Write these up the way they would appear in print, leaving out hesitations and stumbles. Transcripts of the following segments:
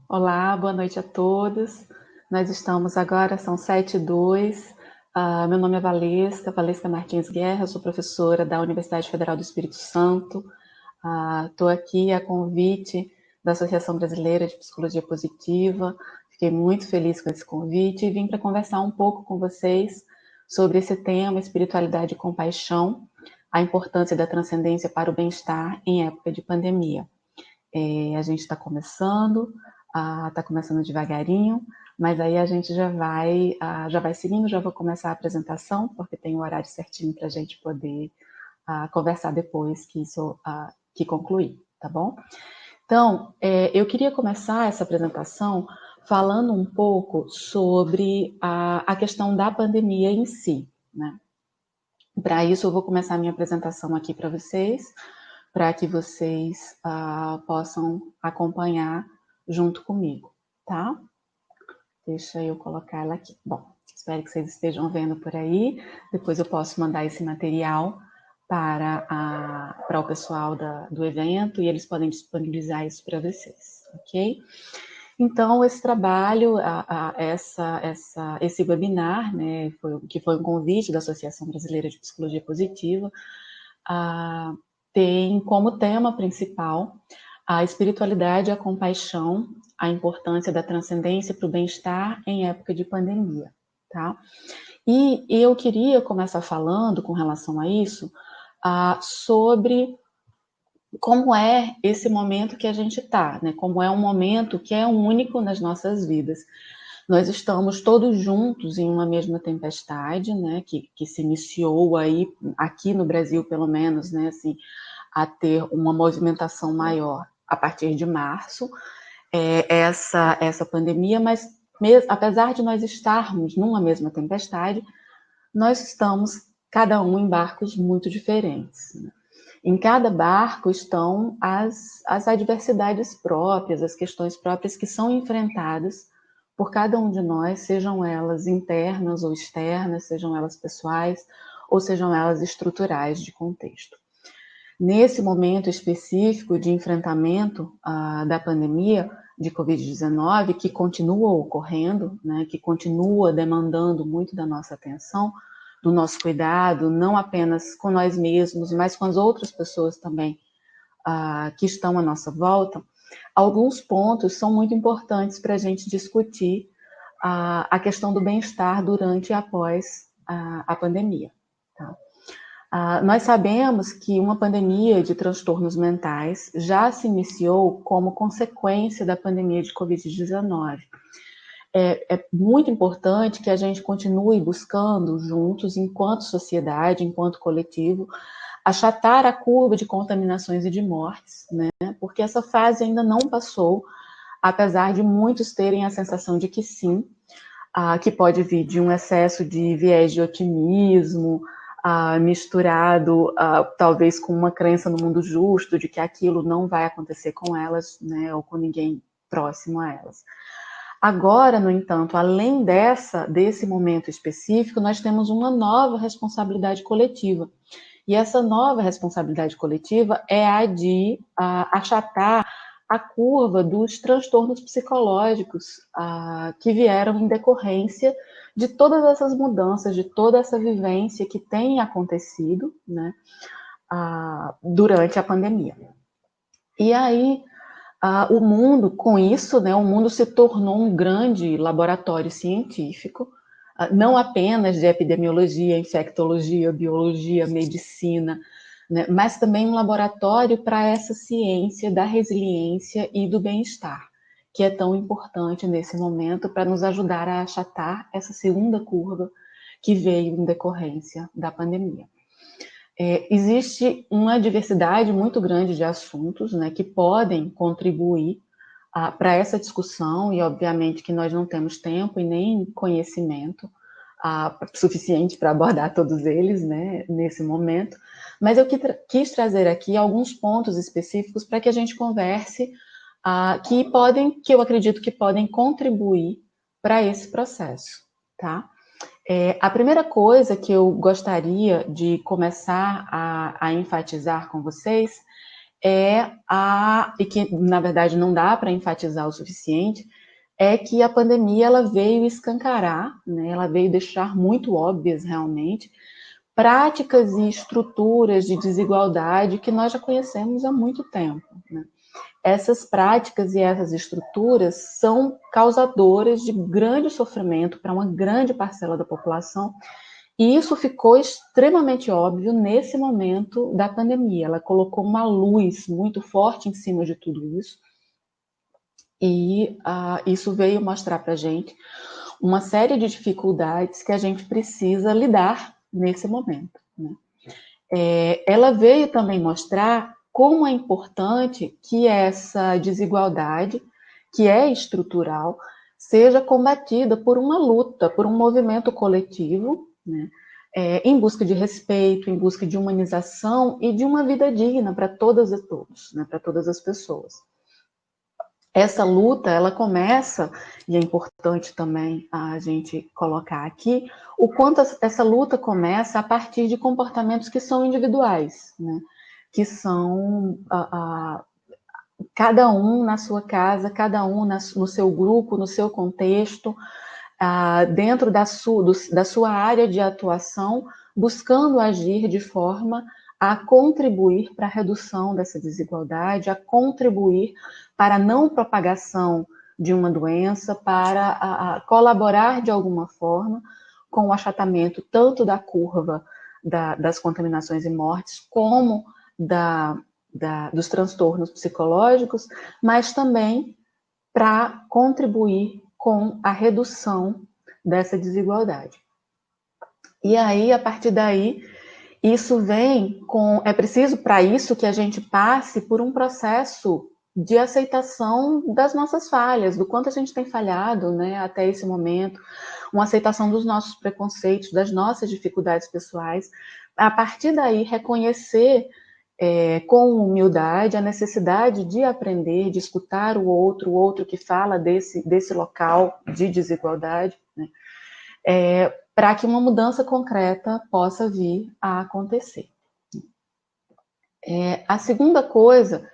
Olá, boa noite a todos. Nós estamos agora, são 7h02. Meu nome é Valesca Martins Guerra, sou professora da Universidade Federal do Espírito Santo. Estou aqui a convite da Associação Brasileira de Psicologia Positiva. Fiquei muito feliz com esse convite e vim para conversar um pouco com vocês sobre esse tema, espiritualidade e compaixão, a importância da transcendência para o bem-estar em época de pandemia. A gente está começando devagarinho, mas aí a gente já vai seguindo, já vou começar a apresentação, porque tem um horário certinho para a gente poder conversar depois que concluir, tá bom? Então, eu queria começar essa apresentação falando um pouco sobre a questão da pandemia em si, né? Para isso, eu vou começar a minha apresentação aqui para vocês, para que vocês possam acompanhar junto comigo, tá? Deixa eu colocar ela aqui. Bom, espero que vocês estejam vendo por aí. Depois eu posso mandar esse material para o pessoal do evento e eles podem disponibilizar isso para vocês, ok? Então, esse trabalho, esse webinar, né, que foi um convite da Associação Brasileira de Psicologia Positiva, tem como tema principal a espiritualidade e a compaixão, a importância da transcendência para o bem-estar em época de pandemia, tá? E eu queria começar falando, com relação a isso, sobre como é esse momento que a gente está, né? Como é um momento que é único nas nossas vidas. Nós estamos todos juntos em uma mesma tempestade, né? Que se iniciou aí, aqui no Brasil, pelo menos, né? Assim, a ter uma movimentação maior a partir de março, essa pandemia, mas apesar de nós estarmos numa mesma tempestade, nós estamos cada um em barcos muito diferentes, né? Em cada barco estão as adversidades próprias, as questões próprias que são enfrentadas por cada um de nós, sejam elas internas ou externas, sejam elas pessoais ou sejam elas estruturais de contexto. Nesse momento específico de enfrentamento da pandemia de Covid-19, que continua ocorrendo, né, que continua demandando muito da nossa atenção, do nosso cuidado, não apenas com nós mesmos, mas com as outras pessoas também que estão à nossa volta, alguns pontos são muito importantes para a gente discutir a questão do bem-estar durante e após a pandemia. Tá? Nós sabemos que uma pandemia de transtornos mentais já se iniciou como consequência da pandemia de Covid-19. É muito importante que a gente continue buscando juntos, enquanto sociedade, enquanto coletivo, achatar a curva de contaminações e de mortes, né? Porque essa fase ainda não passou, apesar de muitos terem a sensação de que sim, que pode vir de um excesso de viés de otimismo, misturado talvez com uma crença no mundo justo, de que aquilo não vai acontecer com elas, né, ou com ninguém próximo a elas. Agora, no entanto, além desse momento específico, nós temos uma nova responsabilidade coletiva. E essa nova responsabilidade coletiva é a de achatar a curva dos transtornos psicológicos que vieram em decorrência de todas essas mudanças, de toda essa vivência que tem acontecido, né, durante a pandemia. E aí, o mundo, com isso, né, o mundo se tornou um grande laboratório científico, não apenas de epidemiologia, infectologia, biologia, medicina, né, mas também um laboratório para essa ciência da resiliência e do bem-estar, que é tão importante nesse momento para nos ajudar a achatar essa segunda curva que veio em decorrência da pandemia. Existe uma diversidade muito grande de assuntos, né, que podem contribuir para essa discussão, e obviamente que nós não temos tempo e nem conhecimento suficiente para abordar todos eles, né, nesse momento, mas eu quis trazer aqui alguns pontos específicos para que a gente converse, que eu acredito que podem contribuir para esse processo, tá? A primeira coisa que eu gostaria de começar a enfatizar com vocês e que na verdade não dá para enfatizar o suficiente, é que a pandemia ela veio escancarar, né, ela veio deixar muito óbvias realmente práticas e estruturas de desigualdade que nós já conhecemos há muito tempo, né? Essas práticas e essas estruturas são causadoras de grande sofrimento para uma grande parcela da população, e isso ficou extremamente óbvio nesse momento da pandemia. Ela colocou uma luz muito forte em cima de tudo isso, e isso veio mostrar para a gente uma série de dificuldades que a gente precisa lidar nesse momento, né? Ela veio também mostrar como é importante que essa desigualdade, que é estrutural, seja combatida por uma luta, por um movimento coletivo, né? Em busca de respeito, em busca de humanização e de uma vida digna para todas e todos, né? Para todas as pessoas. Essa luta, ela começa, e é importante também a gente colocar aqui, o quanto essa luta começa a partir de comportamentos que são individuais, né? Que são cada um na sua casa, cada um no seu grupo, no seu contexto, dentro da sua área de atuação, buscando agir de forma a contribuir para a redução dessa desigualdade, a contribuir para a não propagação de uma doença, para colaborar de alguma forma com o achatamento tanto da curva das contaminações e mortes, como dos transtornos psicológicos, mas também para contribuir com a redução dessa desigualdade. E aí, a partir daí, isso vem com... É preciso, para isso, que a gente passe por um processo de aceitação das nossas falhas, do quanto a gente tem falhado, né, até esse momento, uma aceitação dos nossos preconceitos, das nossas dificuldades pessoais. A partir daí, reconhecer com humildade a necessidade de aprender, de escutar o outro que fala desse local de desigualdade, né, para que uma mudança concreta possa vir a acontecer. A segunda coisa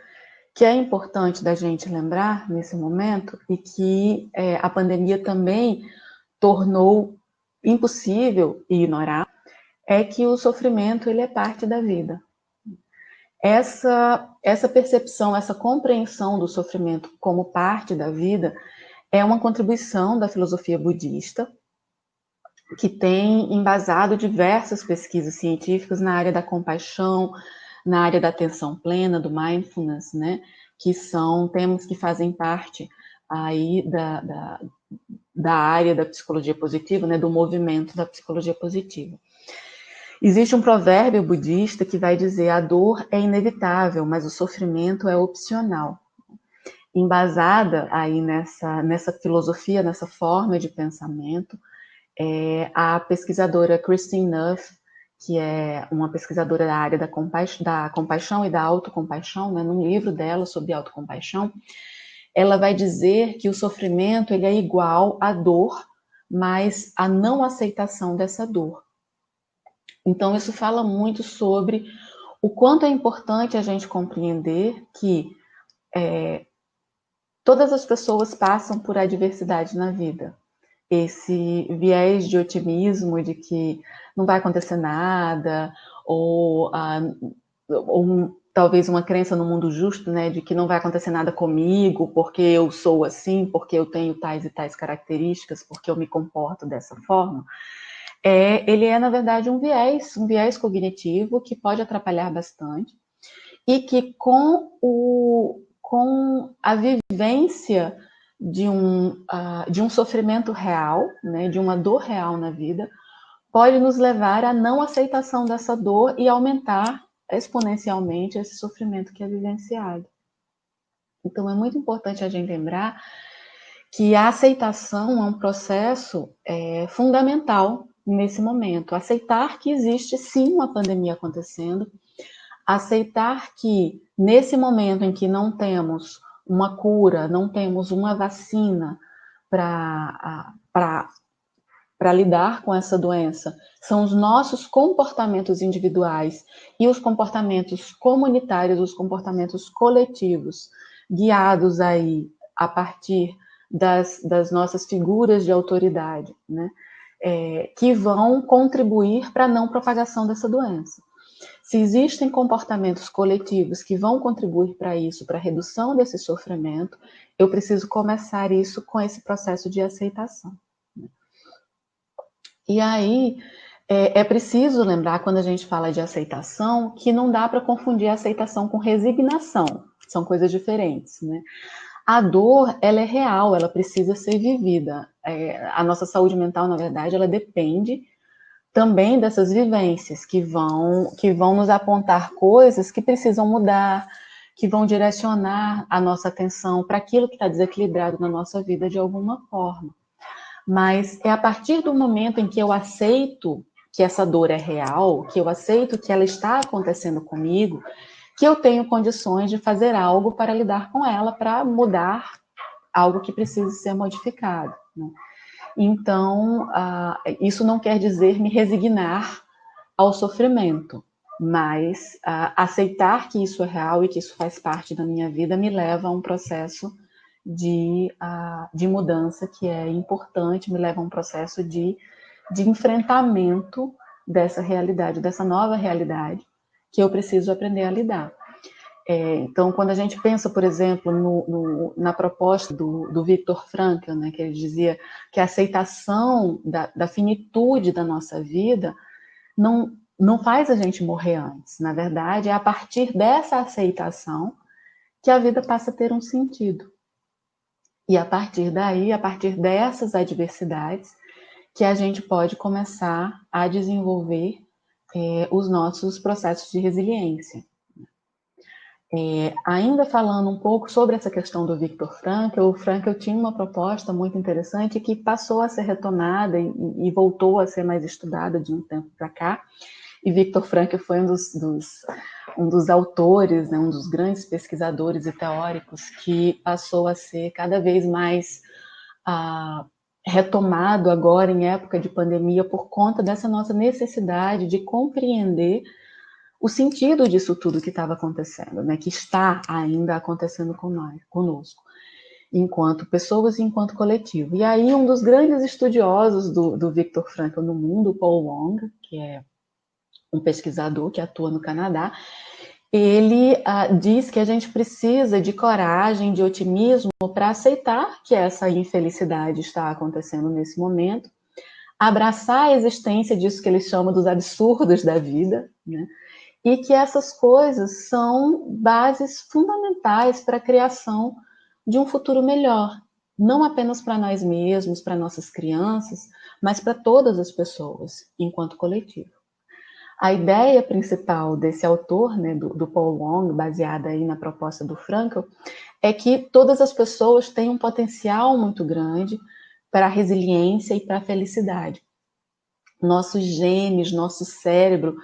que é importante da gente lembrar nesse momento, e que a pandemia também tornou impossível ignorar, é que o sofrimento ele é parte da vida. Essa percepção, essa compreensão do sofrimento como parte da vida é uma contribuição da filosofia budista, que tem embasado diversas pesquisas científicas na área da compaixão, na área da atenção plena, do mindfulness, né, que são temas que fazem parte aí da área da psicologia positiva, né, do movimento da psicologia positiva. Existe um provérbio budista que vai dizer: a dor é inevitável, mas o sofrimento é opcional. Embasada aí nessa filosofia, nessa forma de pensamento, a pesquisadora Christine Neff, que é uma pesquisadora da área da compaixão e da autocompaixão, né, num livro dela sobre autocompaixão, ela vai dizer que o sofrimento ele é igual à dor, mas a não aceitação dessa dor. Então, isso fala muito sobre o quanto é importante a gente compreender que todas as pessoas passam por adversidade na vida. Esse viés de otimismo de que não vai acontecer nada, ou talvez uma crença no mundo justo, né, de que não vai acontecer nada comigo, porque eu sou assim, porque eu tenho tais e tais características, porque eu me comporto dessa forma, ele é, na verdade, um viés cognitivo que pode atrapalhar bastante, e que com a vivência de um sofrimento real, né, de uma dor real na vida, pode nos levar à não aceitação dessa dor e aumentar exponencialmente esse sofrimento que é vivenciado. Então, é muito importante a gente lembrar que a aceitação é um processo fundamental nesse momento. Aceitar que existe, sim, uma pandemia acontecendo, aceitar que, nesse momento em que não temos uma cura, não temos uma vacina para para lidar com essa doença são os nossos comportamentos individuais e os comportamentos comunitários, os comportamentos coletivos, guiados aí a partir das nossas figuras de autoridade, né? Que vão contribuir para a não propagação dessa doença. Se existem comportamentos coletivos que vão contribuir para isso, para a redução desse sofrimento, eu preciso começar isso com esse processo de aceitação. E aí, é preciso lembrar, quando a gente fala de aceitação, que não dá para confundir aceitação com resignação. São coisas diferentes, né? A dor, ela é real, ela precisa ser vivida. A nossa saúde mental, na verdade, ela depende também dessas vivências que vão nos apontar coisas que precisam mudar, que vão direcionar a nossa atenção para aquilo que está desequilibrado na nossa vida de alguma forma. Mas é a partir do momento em que eu aceito que essa dor é real, que eu aceito que ela está acontecendo comigo, que eu tenho condições de fazer algo para lidar com ela, para mudar algo que precise ser modificado, né? Então, isso não quer dizer me resignar ao sofrimento, mas aceitar que isso é real e que isso faz parte da minha vida me leva a um processo de mudança que é importante, me leva a um processo de enfrentamento dessa realidade, dessa nova realidade, que eu preciso aprender a lidar. Então, quando a gente pensa, por exemplo, na proposta do Viktor Frankl, né, que ele dizia que a aceitação da finitude da nossa vida não faz a gente morrer antes. Na verdade, é a partir dessa aceitação que a vida passa a ter um sentido. E a partir daí, a partir dessas adversidades, que a gente pode começar a desenvolver os nossos processos de resiliência. Ainda falando um pouco sobre essa questão do Viktor Frankl, o Frankl tinha uma proposta muito interessante que passou a ser retomada e voltou a ser mais estudada de um tempo para cá. E Viktor Frankl foi um dos autores, né, um dos grandes pesquisadores e teóricos que passou a ser cada vez mais retomado agora em época de pandemia por conta dessa nossa necessidade de compreender o sentido disso tudo que estava acontecendo, né, que está ainda acontecendo conosco, enquanto pessoas e enquanto coletivo. E aí um dos grandes estudiosos do Viktor Frankl no mundo, Paul Wong, que é um pesquisador que atua no Canadá, ele diz que a gente precisa de coragem, de otimismo para aceitar que essa infelicidade está acontecendo nesse momento, abraçar a existência disso que ele chama dos absurdos da vida, né? E que essas coisas são bases fundamentais para a criação de um futuro melhor, não apenas para nós mesmos, para nossas crianças, mas para todas as pessoas, enquanto coletivo. A ideia principal desse autor, né, do Paul Wong, baseada aí na proposta do Frankl, é que todas as pessoas têm um potencial muito grande para a resiliência e para a felicidade. Nossos genes, nosso cérebro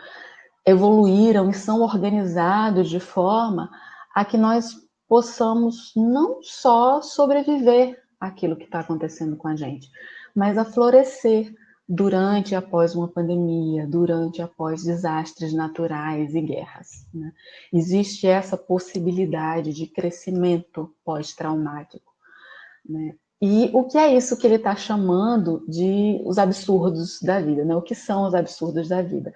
evoluíram e são organizados de forma a que nós possamos não só sobreviver àquilo que está acontecendo com a gente, mas a florescer durante e após uma pandemia, durante e após desastres naturais e guerras, né? Existe essa possibilidade de crescimento pós-traumático, né? E o que é isso que ele está chamando de os absurdos da vida, né? O que são os absurdos da vida?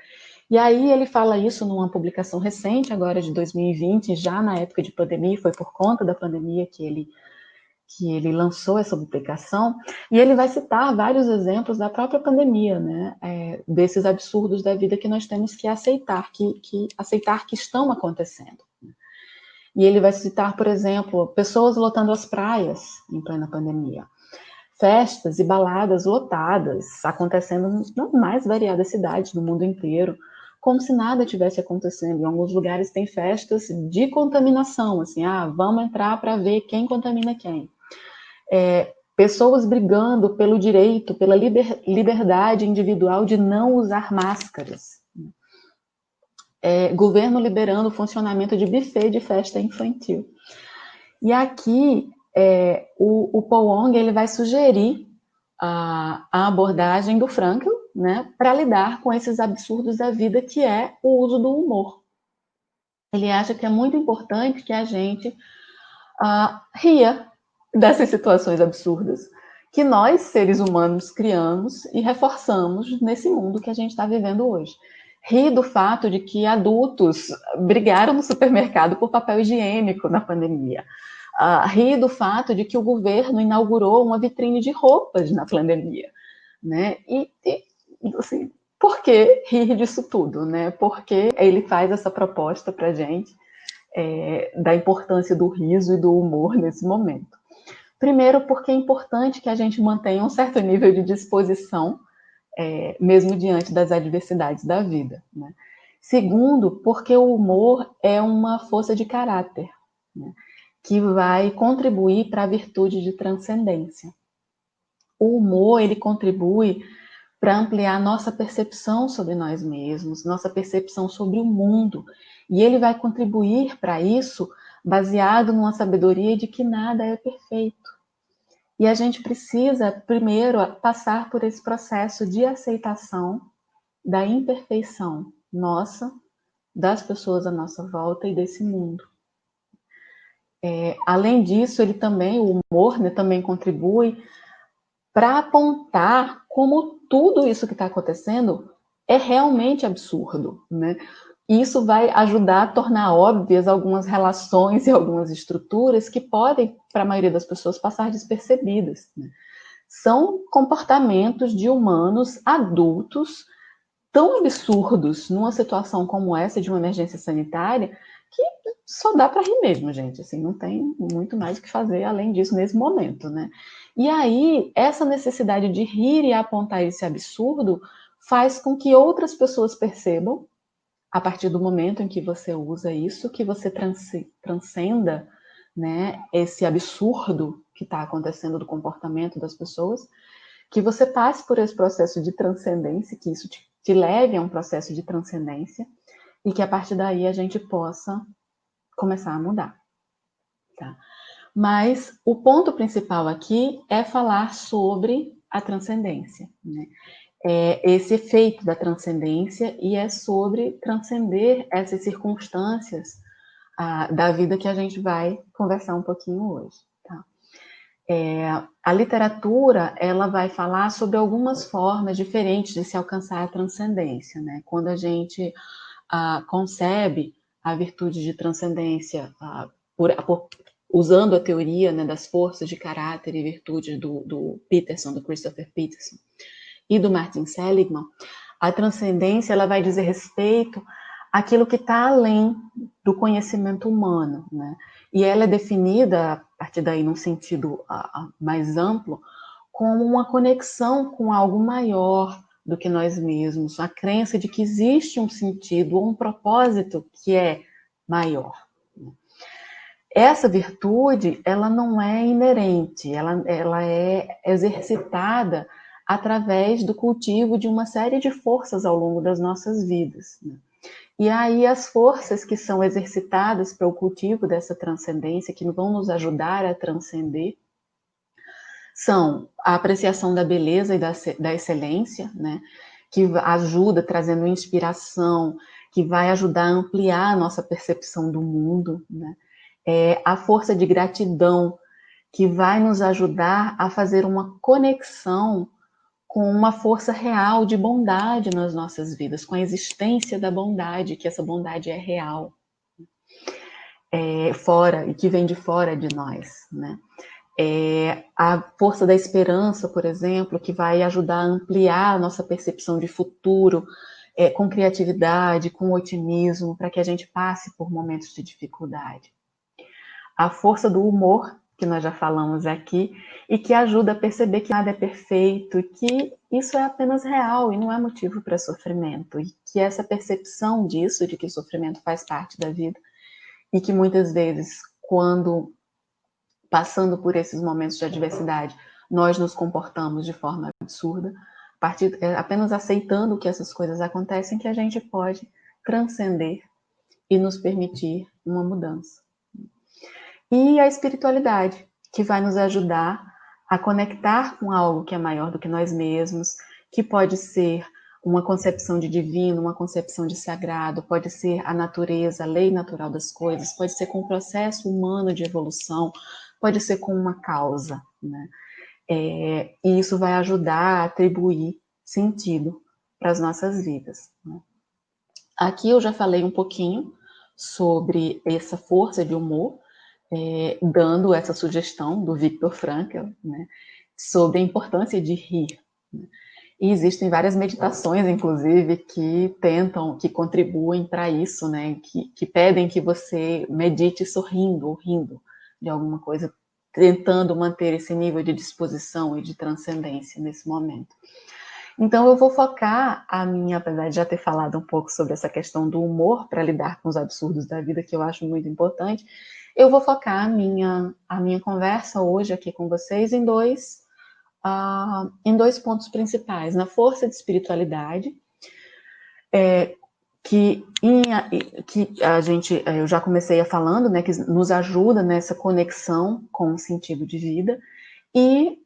E aí ele fala isso numa publicação recente, agora de 2020, já na época de pandemia, foi por conta da pandemia que ele lançou essa publicação, e ele vai citar vários exemplos da própria pandemia, né, desses absurdos da vida que nós temos que aceitar, aceitar que estão acontecendo. E ele vai citar, por exemplo, pessoas lotando as praias em plena pandemia, festas e baladas lotadas, acontecendo nas mais variadas cidades do mundo inteiro, como se nada tivesse acontecendo. Em alguns lugares tem festas de contaminação, assim, vamos entrar para ver quem contamina quem. Pessoas brigando pelo direito, pela liberdade individual de não usar máscaras. Governo liberando o funcionamento de buffet de festa infantil. E aqui, o Paul Wong ele vai sugerir a abordagem do Frankl, né, para lidar com esses absurdos da vida, que é o uso do humor. Ele acha que é muito importante que a gente ria dessas situações absurdas que nós, seres humanos, criamos e reforçamos nesse mundo que a gente está vivendo hoje. Ri do fato de que adultos brigaram no supermercado por papel higiênico na pandemia. Ri do fato de que o governo inaugurou uma vitrine de roupas na pandemia, né? E assim, por que rir disso tudo, né? Por que ele faz essa proposta para a gente da importância do riso e do humor nesse momento? Primeiro, porque é importante que a gente mantenha um certo nível de disposição, mesmo diante das adversidades da vida, né? Segundo, porque o humor é uma força de caráter, né, que vai contribuir para a virtude de transcendência. O humor, ele contribui para ampliar nossa percepção sobre nós mesmos, nossa percepção sobre o mundo, e ele vai contribuir para isso baseado numa sabedoria de que nada é perfeito. E a gente precisa, primeiro, passar por esse processo de aceitação da imperfeição nossa, das pessoas à nossa volta e desse mundo. Além disso, ele também, o humor, né, também contribui para apontar como tudo isso que está acontecendo é realmente absurdo, né? Isso vai ajudar a tornar óbvias algumas relações e algumas estruturas que podem, para a maioria das pessoas, passar despercebidas, né? São comportamentos de humanos adultos tão absurdos numa situação como essa de uma emergência sanitária que só dá para rir mesmo, gente. Assim, não tem muito mais o que fazer além disso nesse momento, né? E aí, essa necessidade de rir e apontar esse absurdo faz com que outras pessoas percebam, a partir do momento em que você usa isso, que você transcenda, né, esse absurdo que está acontecendo do comportamento das pessoas, que você passe por esse processo de transcendência, que isso te leve a um processo de transcendência, e que a partir daí a gente possa começar a mudar, tá? Mas o ponto principal aqui é falar sobre a transcendência, né? Esse efeito da transcendência, e é sobre transcender essas circunstâncias da vida que a gente vai conversar um pouquinho hoje, tá? A literatura, ela vai falar sobre algumas formas diferentes de se alcançar a transcendência, né? Quando a gente concebe a virtude de transcendência usando a teoria, né, das forças de caráter e virtude do Peterson, do Christopher Peterson, e do Martin Seligman, a transcendência, ela vai dizer respeito àquilo que está além do conhecimento humano, né? E ela é definida, a partir daí, num sentido mais amplo, como uma conexão com algo maior do que nós mesmos, a crença de que existe um sentido ou um propósito que é maior. Essa virtude, ela não é inerente, ela é exercitada através do cultivo de uma série de forças ao longo das nossas vidas, né? E aí as forças que são exercitadas para o cultivo dessa transcendência, que vão nos ajudar a transcender, são a apreciação da beleza e da excelência, né? Que ajuda trazendo inspiração, que vai ajudar a ampliar a nossa percepção do mundo, né? A força de gratidão, que vai nos ajudar a fazer uma conexão com uma força real de bondade nas nossas vidas, com a existência da bondade, que essa bondade é real, fora e que vem de fora de nós, né? A força da esperança, por exemplo, que vai ajudar a ampliar a nossa percepção de futuro, com criatividade, com otimismo, para que a gente passe por momentos de dificuldade. A força do humor, que nós já falamos aqui, e que ajuda a perceber que nada é perfeito, e que isso é apenas real e não é motivo para sofrimento, e que essa percepção disso, de que o sofrimento faz parte da vida, e que muitas vezes, quando passando por esses momentos de adversidade, nós nos comportamos de forma absurda, apenas aceitando que essas coisas acontecem, que a gente pode transcender e nos permitir uma mudança. E a espiritualidade, que vai nos ajudar a conectar com algo que é maior do que nós mesmos, que pode ser uma concepção de divino, uma concepção de sagrado, pode ser a natureza, a lei natural das coisas, pode ser com o processo humano de evolução, pode ser com uma causa, né? E isso vai ajudar a atribuir sentido para as nossas vidas, né? Aqui eu já falei um pouquinho sobre essa força de humor, dando essa sugestão do Viktor Frankl, né, sobre a importância de rir, né? E existem várias meditações, inclusive, que contribuem para isso, né? Que pedem que você medite sorrindo ou rindo de alguma coisa, tentando manter esse nível de disposição e de transcendência nesse momento. Então, eu vou focar apesar de já ter falado um pouco sobre essa questão do humor para lidar com os absurdos da vida, que eu acho muito importante, eu vou focar a minha conversa hoje aqui com vocês em dois pontos principais, na força de espiritualidade, que eu já comecei falando, né, que nos ajuda nessa conexão com o sentido de vida, e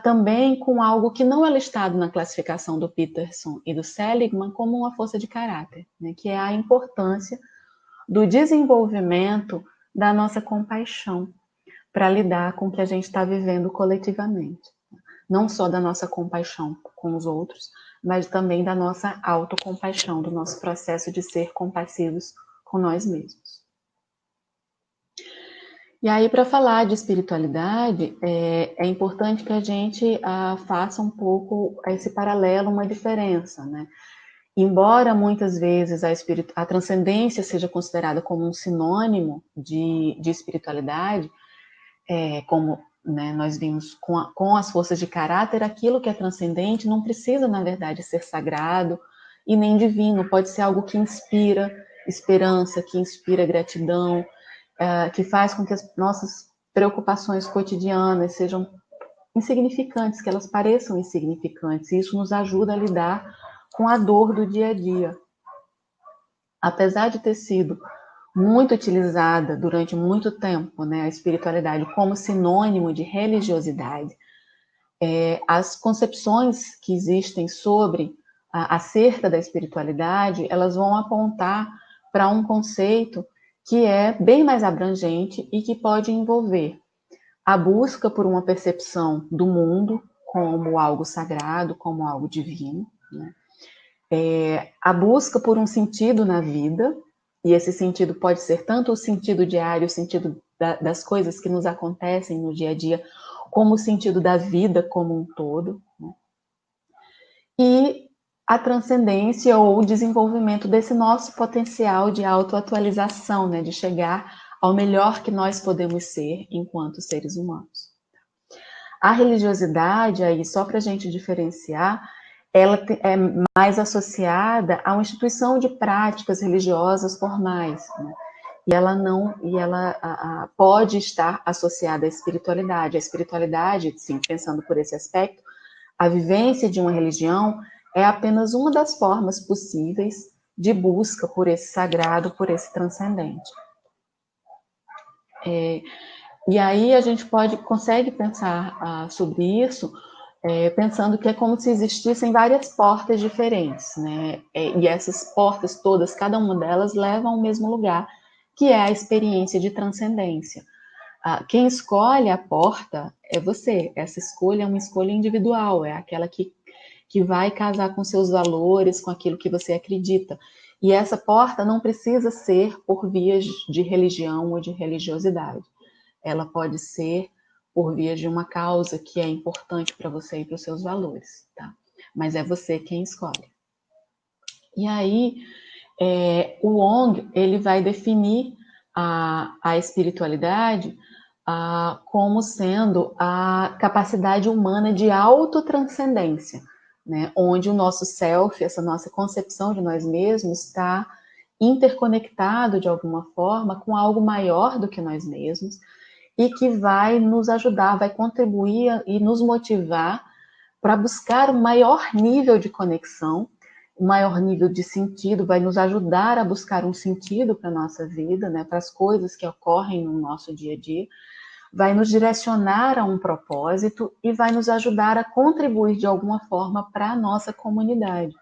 também com algo que não é listado na classificação do Peterson e do Seligman como uma força de caráter, né, que é a importância do desenvolvimento da nossa compaixão para lidar com o que a gente está vivendo coletivamente. Não só da nossa compaixão com os outros, mas também da nossa autocompaixão, do nosso processo de ser compassivos com nós mesmos. E aí, para falar de espiritualidade, é importante que a gente faça um pouco esse paralelo, uma diferença, né? Embora muitas vezes a transcendência seja considerada como um sinônimo de espiritualidade, como, né, nós vimos com as forças de caráter, aquilo que é transcendente não precisa, na verdade, ser sagrado e nem divino, pode ser algo que inspira esperança, que inspira gratidão, que faz com que as nossas preocupações cotidianas sejam insignificantes, que elas pareçam insignificantes, e isso nos ajuda a lidar com a dor do dia a dia. Apesar de ter sido muito utilizada durante muito tempo, né, a espiritualidade como sinônimo de religiosidade, as concepções que existem acerca da espiritualidade, elas vão apontar para um conceito que é bem mais abrangente e que pode envolver a busca por uma percepção do mundo como algo sagrado, como algo divino, né? A busca por um sentido na vida, e esse sentido pode ser tanto o sentido diário, o sentido das coisas que nos acontecem no dia a dia, como o sentido da vida como um todo, né? E a transcendência ou o desenvolvimento desse nosso potencial de autoatualização, né, de chegar ao melhor que nós podemos ser enquanto seres humanos. A religiosidade, aí, só para a gente diferenciar, ela é mais associada a uma instituição de práticas religiosas formais, né? E ela pode estar associada à espiritualidade. A espiritualidade, sim, pensando por esse aspecto, a vivência de uma religião é apenas uma das formas possíveis de busca por esse sagrado, por esse transcendente. E aí a gente consegue pensar sobre isso, pensando que é como se existissem várias portas diferentes, né? E essas portas todas, cada uma delas leva ao mesmo lugar, que é a experiência de transcendência. Quem escolhe a porta é você. Essa escolha é uma escolha individual, é aquela que vai casar com seus valores, com aquilo que você acredita. E essa porta não precisa ser por vias de religião ou de religiosidade. Ela pode ser por via de uma causa que é importante para você e para os seus valores, tá? Mas é você quem escolhe. E aí, o Wong, ele vai definir a espiritualidade como sendo a capacidade humana de autotranscendência, né? Onde o nosso self, essa nossa concepção de nós mesmos, está interconectado de alguma forma com algo maior do que nós mesmos, e que vai nos ajudar, vai contribuir e nos motivar para buscar um maior nível de conexão, um maior nível de sentido, vai nos ajudar a buscar um sentido para a nossa vida, né, para as coisas que ocorrem no nosso dia a dia, vai nos direcionar a um propósito e vai nos ajudar a contribuir de alguma forma para a nossa comunidade.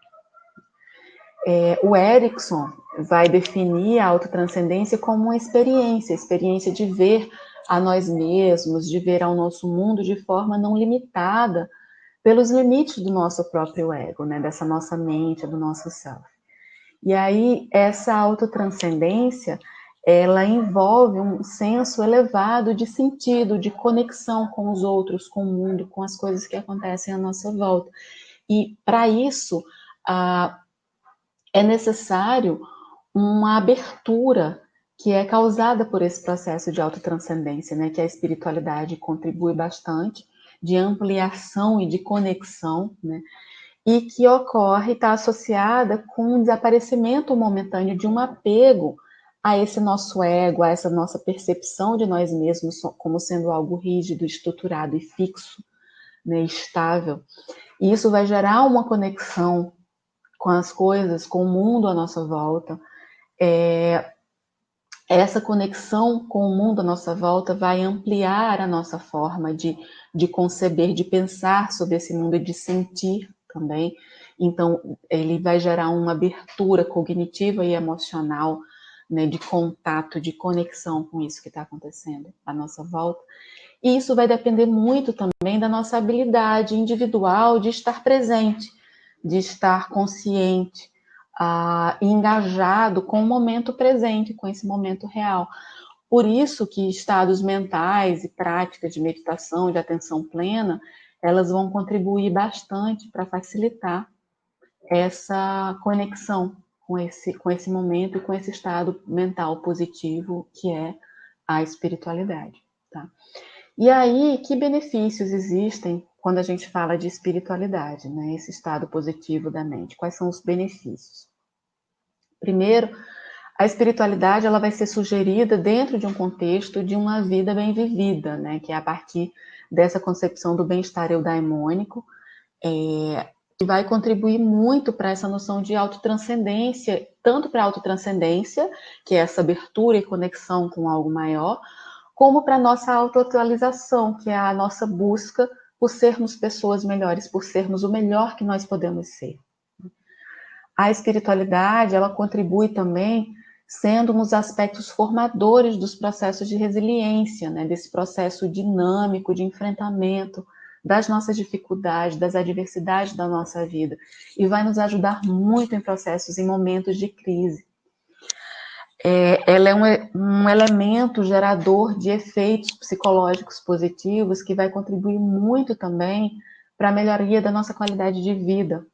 O Erickson vai definir a autotranscendência como uma experiência de ver a nós mesmos, de ver ao nosso mundo de forma não limitada pelos limites do nosso próprio ego, né, dessa nossa mente, do nosso self. E aí, essa autotranscendência, ela envolve um senso elevado de sentido, de conexão com os outros, com o mundo, com as coisas que acontecem à nossa volta. E, para isso, é necessário uma abertura que é causada por esse processo de autotranscendência, né, que a espiritualidade contribui bastante, de ampliação e de conexão, né, e que ocorre, está associada com o desaparecimento momentâneo de um apego a esse nosso ego, a essa nossa percepção de nós mesmos como sendo algo rígido, estruturado e fixo, né, estável. E isso vai gerar uma conexão com as coisas, com o mundo à nossa volta. Essa conexão com o mundo à nossa volta vai ampliar a nossa forma de conceber, de pensar sobre esse mundo e de sentir também. Então, ele vai gerar uma abertura cognitiva e emocional, né, de contato, de conexão com isso que está acontecendo à nossa volta. E isso vai depender muito também da nossa habilidade individual de estar presente, de estar consciente, engajado com o momento presente, com esse momento real. Por isso que estados mentais e práticas de meditação, de atenção plena, elas vão contribuir bastante para facilitar essa conexão com esse momento e com esse estado mental positivo que é a espiritualidade. Tá? E aí, que benefícios existem quando a gente fala de espiritualidade, né? Esse estado positivo da mente? Quais são os benefícios? Primeiro, a espiritualidade ela vai ser sugerida dentro de um contexto de uma vida bem vivida, né? Que é a partir dessa concepção do bem-estar eudaimônico, que vai contribuir muito para essa noção de autotranscendência, tanto para a autotranscendência, que é essa abertura e conexão com algo maior, como para a nossa autoatualização, que é a nossa busca por sermos pessoas melhores, por sermos o melhor que nós podemos ser. A espiritualidade, ela contribui também sendo nos aspectos formadores dos processos de resiliência, né, desse processo dinâmico de enfrentamento das nossas dificuldades, das adversidades da nossa vida, e vai nos ajudar muito em processos, em momentos de crise. Ela é um elemento gerador de efeitos psicológicos positivos que vai contribuir muito também para a melhoria da nossa qualidade de vida.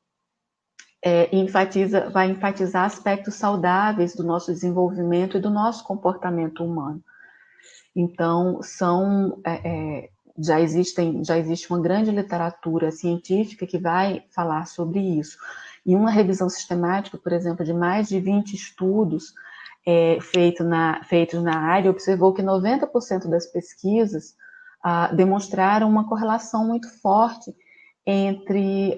Vai enfatizar aspectos saudáveis do nosso desenvolvimento e do nosso comportamento humano. Então, já existe uma grande literatura científica que vai falar sobre isso. E uma revisão sistemática, por exemplo, de mais de 20 estudos feitos na área, observou que 90% das pesquisas demonstraram uma correlação muito forte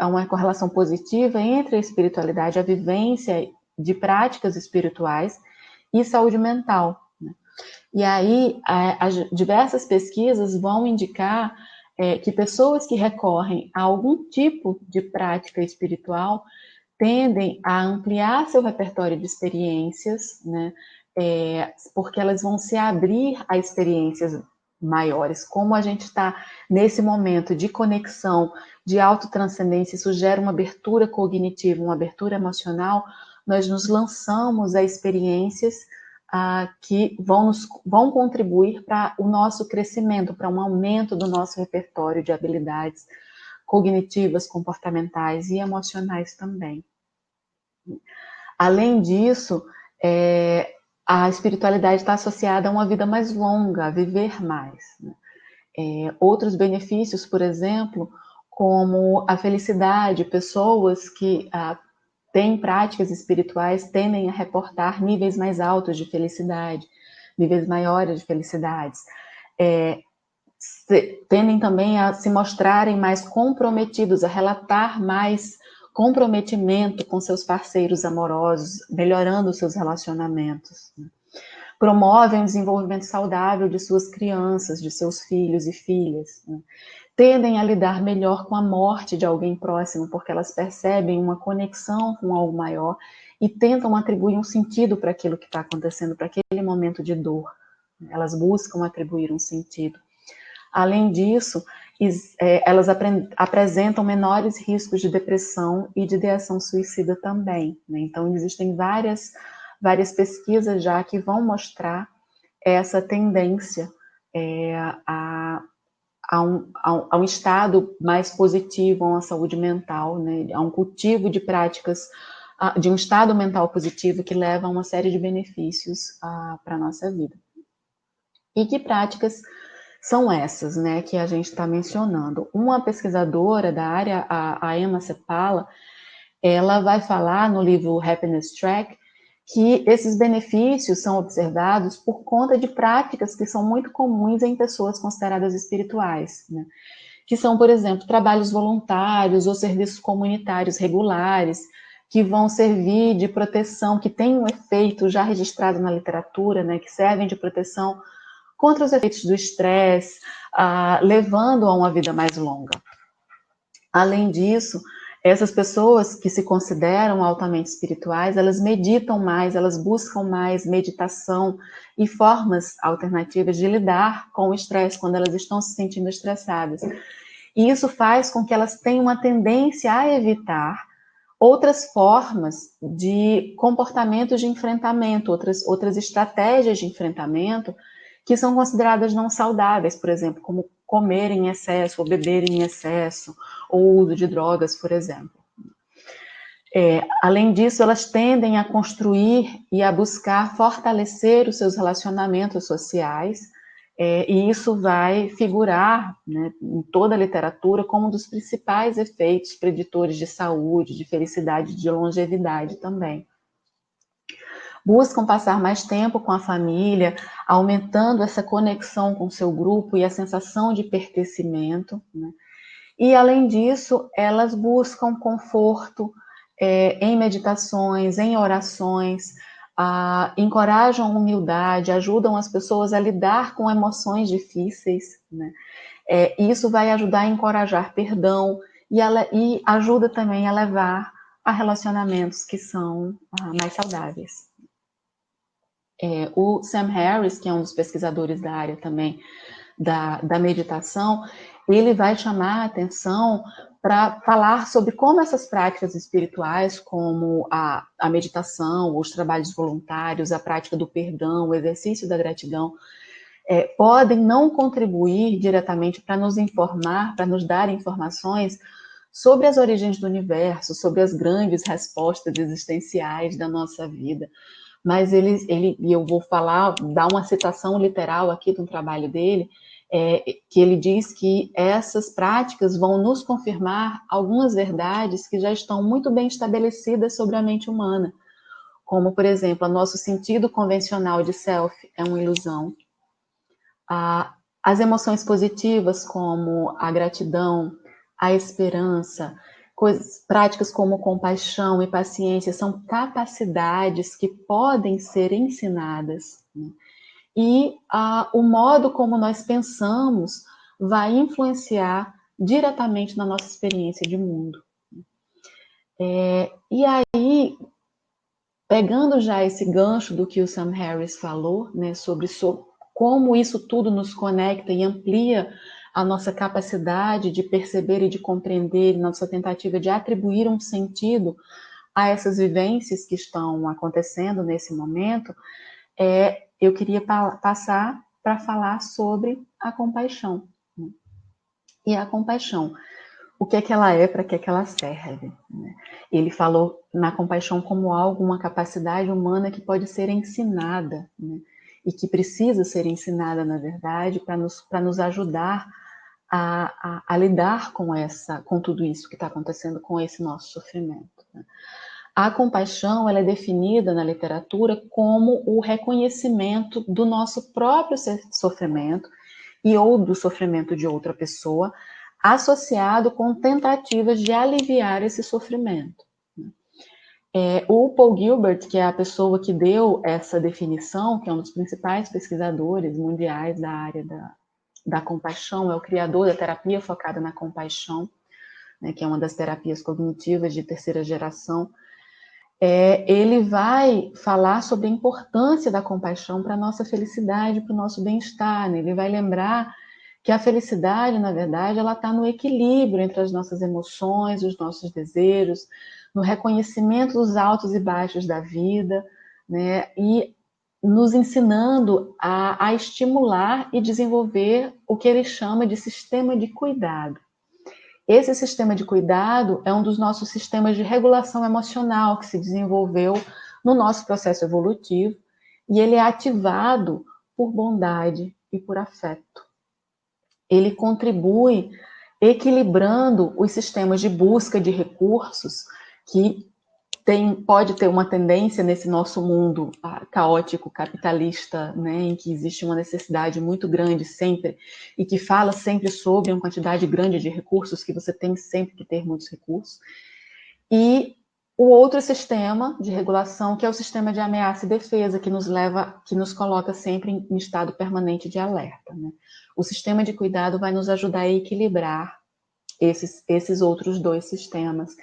uma correlação positiva entre a espiritualidade, a vivência de práticas espirituais e saúde mental. Né? E aí, as diversas pesquisas vão indicar que pessoas que recorrem a algum tipo de prática espiritual tendem a ampliar seu repertório de experiências, né? Porque elas vão se abrir a experiências maiores. Como a gente está nesse momento de conexão, de autotranscendência, isso gera uma abertura cognitiva, uma abertura emocional, nós nos lançamos a experiências que vão contribuir para o nosso crescimento, para um aumento do nosso repertório de habilidades cognitivas, comportamentais e emocionais também. Além disso, a espiritualidade está associada a uma vida mais longa, a viver mais. Né? Outros benefícios, por exemplo, como a felicidade, pessoas que têm práticas espirituais tendem a reportar níveis mais altos de felicidade, níveis maiores de felicidades. Tendem também a se mostrarem mais comprometidos, a relatar mais comprometimento com seus parceiros amorosos, melhorando os seus relacionamentos. promovem o desenvolvimento saudável de suas crianças, de seus filhos e filhas, né? Tendem a lidar melhor com a morte de alguém próximo, porque elas percebem uma conexão com algo maior e tentam atribuir um sentido para aquilo que está acontecendo, para aquele momento de dor. Elas buscam atribuir um sentido. Além disso, elas apresentam menores riscos de depressão e de ideação suicida também, né? Então, existem várias pesquisas já que vão mostrar essa tendência a um estado mais positivo, a uma saúde mental, né? A um cultivo de práticas, de um estado mental positivo que leva a uma série de benefícios para a nossa vida. E que práticas são essas, né, que a gente está mencionando? Uma pesquisadora da área, a Emma Seppala, ela vai falar no livro Happiness Track que esses benefícios são observados por conta de práticas que são muito comuns em pessoas consideradas espirituais, né? Que são, por exemplo, trabalhos voluntários ou serviços comunitários regulares, que vão servir de proteção, que têm um efeito já registrado na literatura, né, que servem de proteção contra os efeitos do estresse, levando a uma vida mais longa. Além disso, essas pessoas que se consideram altamente espirituais, elas meditam mais, elas buscam mais meditação e formas alternativas de lidar com o estresse quando elas estão se sentindo estressadas. E isso faz com que elas tenham uma tendência a evitar outras formas de comportamento de enfrentamento, outras estratégias de enfrentamento que são consideradas não saudáveis, por exemplo, como comer em excesso ou beber em excesso, ou uso de drogas, por exemplo. Além disso, elas tendem a construir e a buscar fortalecer os seus relacionamentos sociais, e isso vai figurar, né, em toda a literatura como um dos principais efeitos preditores de saúde, de felicidade, de longevidade também. Buscam passar mais tempo com a família, aumentando essa conexão com o seu grupo e a sensação de pertencimento, né? E, além disso, elas buscam conforto em meditações, em orações, encorajam a humildade, ajudam as pessoas a lidar com emoções difíceis, né? Isso vai ajudar a encorajar perdão e ajuda também a levar a relacionamentos que são mais saudáveis. O Sam Harris, que é um dos pesquisadores da área também da meditação, ele vai chamar a atenção para falar sobre como essas práticas espirituais, como a meditação, os trabalhos voluntários, a prática do perdão, o exercício da gratidão, podem não contribuir diretamente para nos informar, para nos dar informações sobre as origens do universo, sobre as grandes respostas existenciais da nossa vida. Mas e eu vou dar uma citação literal aqui do trabalho dele, que ele diz que essas práticas vão nos confirmar algumas verdades que já estão muito bem estabelecidas sobre a mente humana, como, por exemplo, o nosso sentido convencional de self é uma ilusão. As emoções positivas, como a gratidão, a esperança, práticas como compaixão e paciência, são capacidades que podem ser ensinadas, né? E o modo como nós pensamos vai influenciar diretamente na nossa experiência de mundo. E aí, pegando já esse gancho do que o Sam Harris falou, né, sobre como isso tudo nos conecta e amplia a nossa capacidade de perceber e de compreender, nossa tentativa de atribuir um sentido a essas vivências que estão acontecendo nesse momento, eu queria passar para falar sobre a compaixão. E a compaixão, o que é que ela é, para que é que ela serve, né? Ele falou na compaixão como algo, uma capacidade humana que pode ser ensinada, né? E que precisa ser ensinada, na verdade, para nos ajudar a lidar com tudo isso que está acontecendo, com esse nosso sofrimento, né? A compaixão, ela é definida na literatura como o reconhecimento do nosso próprio sofrimento ou do sofrimento de outra pessoa, associado com tentativas de aliviar esse sofrimento. O Paul Gilbert, que é a pessoa que deu essa definição, que é um dos principais pesquisadores mundiais da área da compaixão, é o criador da terapia focada na compaixão, né, que é uma das terapias cognitivas de terceira geração. Ele vai falar sobre a importância da compaixão para a nossa felicidade, para o nosso bem-estar, né? Ele vai lembrar que a felicidade, na verdade, ela está no equilíbrio entre as nossas emoções, os nossos desejos, no reconhecimento dos altos e baixos da vida, né? E nos ensinando a estimular e desenvolver o que ele chama de sistema de cuidado. Esse sistema de cuidado é um dos nossos sistemas de regulação emocional que se desenvolveu no nosso processo evolutivo e ele é ativado por bondade e por afeto. Ele contribui equilibrando os sistemas de busca de recursos que pode ter uma tendência nesse nosso mundo caótico, capitalista, né, em que existe uma necessidade muito grande sempre, e que fala sempre sobre uma quantidade grande de recursos, que você tem sempre que ter muitos recursos. E o outro sistema de regulação, que é o sistema de ameaça e defesa, que nos coloca sempre em estado permanente de alerta, né? O sistema de cuidado vai nos ajudar a equilibrar esses outros dois sistemas.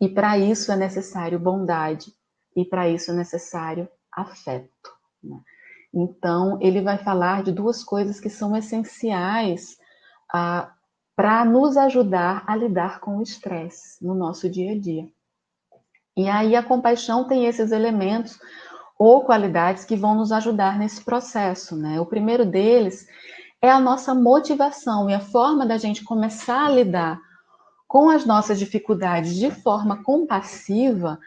E para isso é necessário bondade, e para isso é necessário afeto, né? Então, ele vai falar de duas coisas que são essenciais para nos ajudar a lidar com o estresse no nosso dia a dia. E aí a compaixão tem esses elementos ou qualidades que vão nos ajudar nesse processo, né? O primeiro deles é a nossa motivação, e a forma da gente começar a lidar com as nossas dificuldades de forma compassiva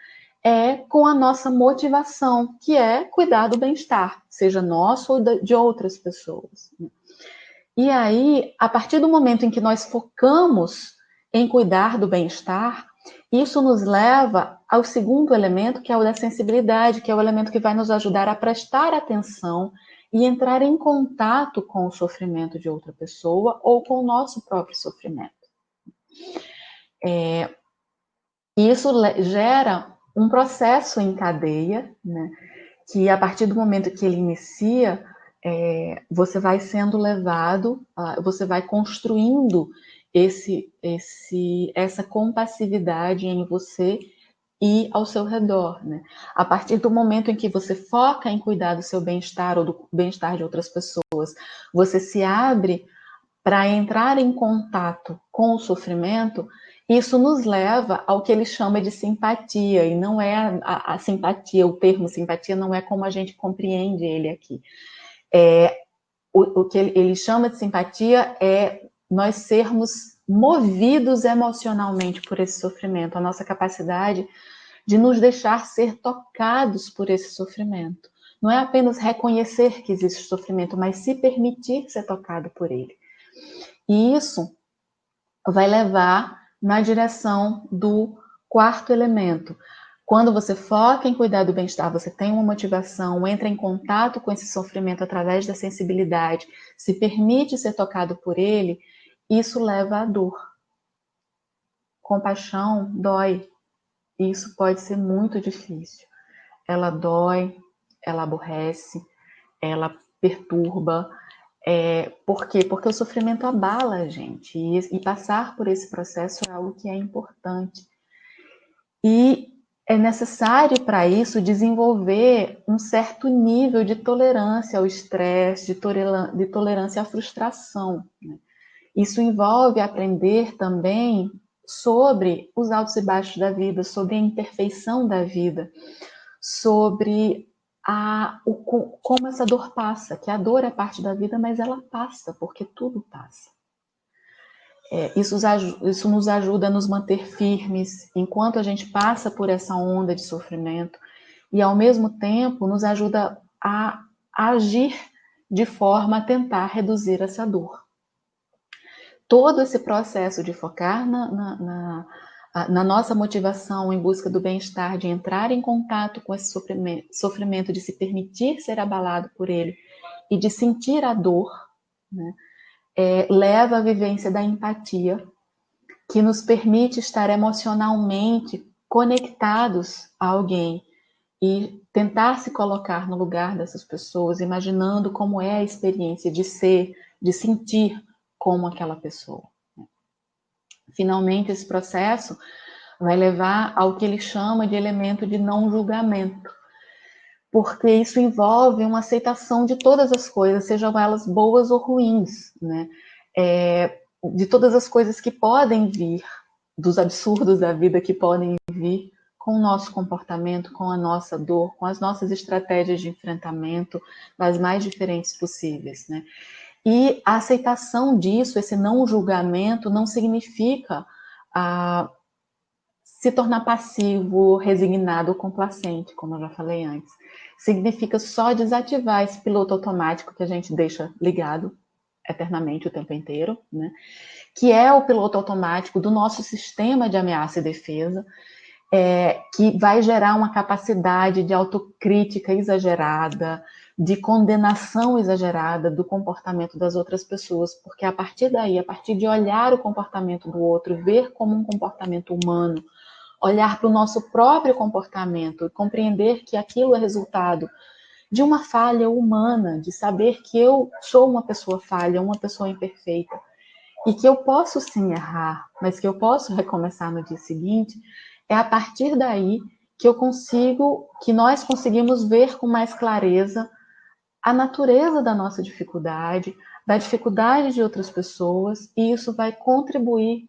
é com a nossa motivação, que é cuidar do bem-estar, seja nosso ou de outras pessoas. E aí, a partir do momento em que nós focamos em cuidar do bem-estar, isso nos leva ao segundo elemento, que é o da sensibilidade, que é o elemento que vai nos ajudar a prestar atenção e entrar em contato com o sofrimento de outra pessoa ou com o nosso próprio sofrimento. Isso gera um processo em cadeia, né, que a partir do momento que ele inicia, você vai sendo levado, você vai construindo essa compassividade em você e ao seu redor, né? A partir do momento em que você foca em cuidar do seu bem-estar ou do bem-estar de outras pessoas, você se abre para entrar em contato com o sofrimento. Isso nos leva ao que ele chama de simpatia, e não é a simpatia, o termo simpatia não é como a gente compreende ele aqui. O que ele chama de simpatia é nós sermos movidos emocionalmente por esse sofrimento, a nossa capacidade de nos deixar ser tocados por esse sofrimento. Não é apenas reconhecer que existe sofrimento, mas se permitir ser tocado por ele. E isso vai levar na direção do quarto elemento. Quando você foca em cuidar do bem-estar, você tem uma motivação, entra em contato com esse sofrimento através da sensibilidade, se permite ser tocado por ele, isso leva à dor. Compaixão dói. Isso pode ser muito difícil. Ela dói, ela aborrece, ela perturba. Por quê? Porque o sofrimento abala a gente. E passar por esse processo é algo que é importante. E é necessário, para isso, desenvolver um certo nível de tolerância ao estresse, de tolerância à frustração, né? Isso envolve aprender também sobre os altos e baixos da vida, sobre a imperfeição da vida, sobre como essa dor passa, que a dor é parte da vida, mas ela passa, porque tudo passa. Isso nos ajuda a nos manter firmes enquanto a gente passa por essa onda de sofrimento e, ao mesmo tempo, nos ajuda a agir de forma a tentar reduzir essa dor. Todo esse processo de focar na nossa motivação em busca do bem-estar, de entrar em contato com esse sofrimento, de se permitir ser abalado por ele e de sentir a dor, né, leva à vivência da empatia, que nos permite estar emocionalmente conectados a alguém e tentar se colocar no lugar dessas pessoas, imaginando como é a experiência de ser, de sentir como aquela pessoa. Finalmente, esse processo vai levar ao que ele chama de elemento de não julgamento, porque isso envolve uma aceitação de todas as coisas, sejam elas boas ou ruins, né? De todas as coisas que podem vir, dos absurdos da vida que podem vir com o nosso comportamento, com a nossa dor, com as nossas estratégias de enfrentamento, das mais diferentes possíveis, né? E a aceitação disso, esse não julgamento, não significa se tornar passivo, resignado ou complacente, como eu já falei antes. Significa só desativar esse piloto automático que a gente deixa ligado eternamente, o tempo inteiro, né? Que é o piloto automático do nosso sistema de ameaça e defesa, que vai gerar uma capacidade de autocrítica exagerada, de condenação exagerada do comportamento das outras pessoas, porque a partir daí, a partir de olhar o comportamento do outro, ver como um comportamento humano, olhar para o nosso próprio comportamento e compreender que aquilo é resultado de uma falha humana, de saber que eu sou uma pessoa falha, uma pessoa imperfeita, e que eu posso sim errar, mas que eu posso recomeçar no dia seguinte, é a partir daí que nós conseguimos ver com mais clareza a natureza da nossa dificuldade, da dificuldade de outras pessoas, e isso vai contribuir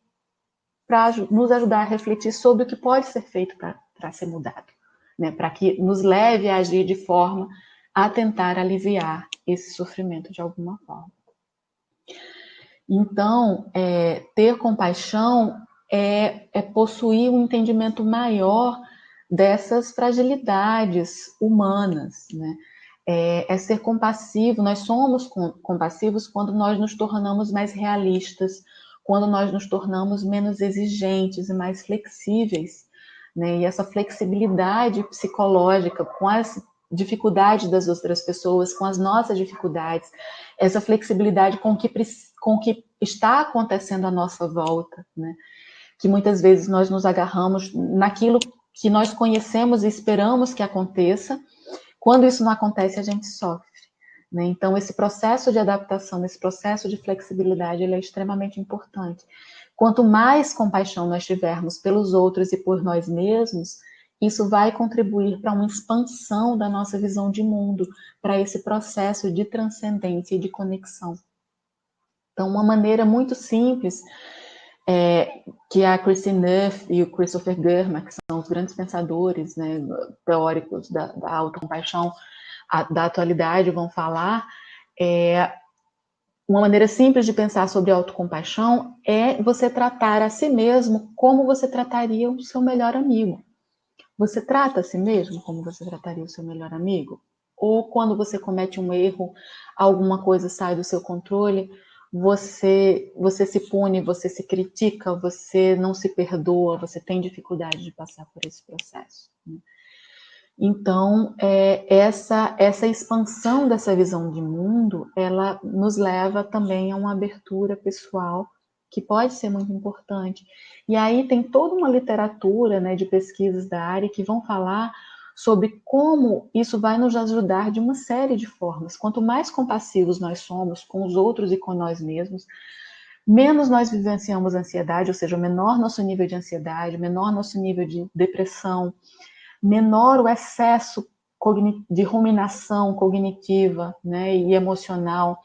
para nos ajudar a refletir sobre o que pode ser feito para ser mudado, né? Para que nos leve a agir de forma a tentar aliviar esse sofrimento de alguma forma. Então, ter compaixão é possuir um entendimento maior dessas fragilidades humanas, né? É ser compassivo. Nós somos compassivos quando nós nos tornamos mais realistas, quando nós nos tornamos menos exigentes e mais flexíveis, né? E essa flexibilidade psicológica com as dificuldades das outras pessoas, com as nossas dificuldades, essa flexibilidade com o que está acontecendo à nossa volta, né? Que muitas vezes nós nos agarramos naquilo que nós conhecemos e esperamos que aconteça. Quando isso não acontece, a gente sofre, né? Então, esse processo de adaptação, esse processo de flexibilidade, ele é extremamente importante. Quanto mais compaixão nós tivermos pelos outros e por nós mesmos, isso vai contribuir para uma expansão da nossa visão de mundo, para esse processo de transcendência e de conexão. Então, uma maneira muito simples que a Kristin Neff e o Christopher Germer, que são os grandes pensadores, né, teóricos da autocompaixão da atualidade, vão falar, uma maneira simples de pensar sobre autocompaixão é você tratar a si mesmo como você trataria o seu melhor amigo. Você trata a si mesmo como você trataria o seu melhor amigo? Ou quando você comete um erro, alguma coisa sai do seu controle, você se pune, você se critica, você não se perdoa, você tem dificuldade de passar por esse processo, né? Então, essa expansão dessa visão de mundo, ela nos leva também a uma abertura pessoal que pode ser muito importante. E aí tem toda uma literatura, né, de pesquisas da área que vão falar sobre como isso vai nos ajudar de uma série de formas. Quanto mais compassivos nós somos com os outros e com nós mesmos, menos nós vivenciamos ansiedade, ou seja, menor nosso nível de ansiedade, menor nosso nível de depressão, menor o excesso de ruminação cognitiva, né, e emocional,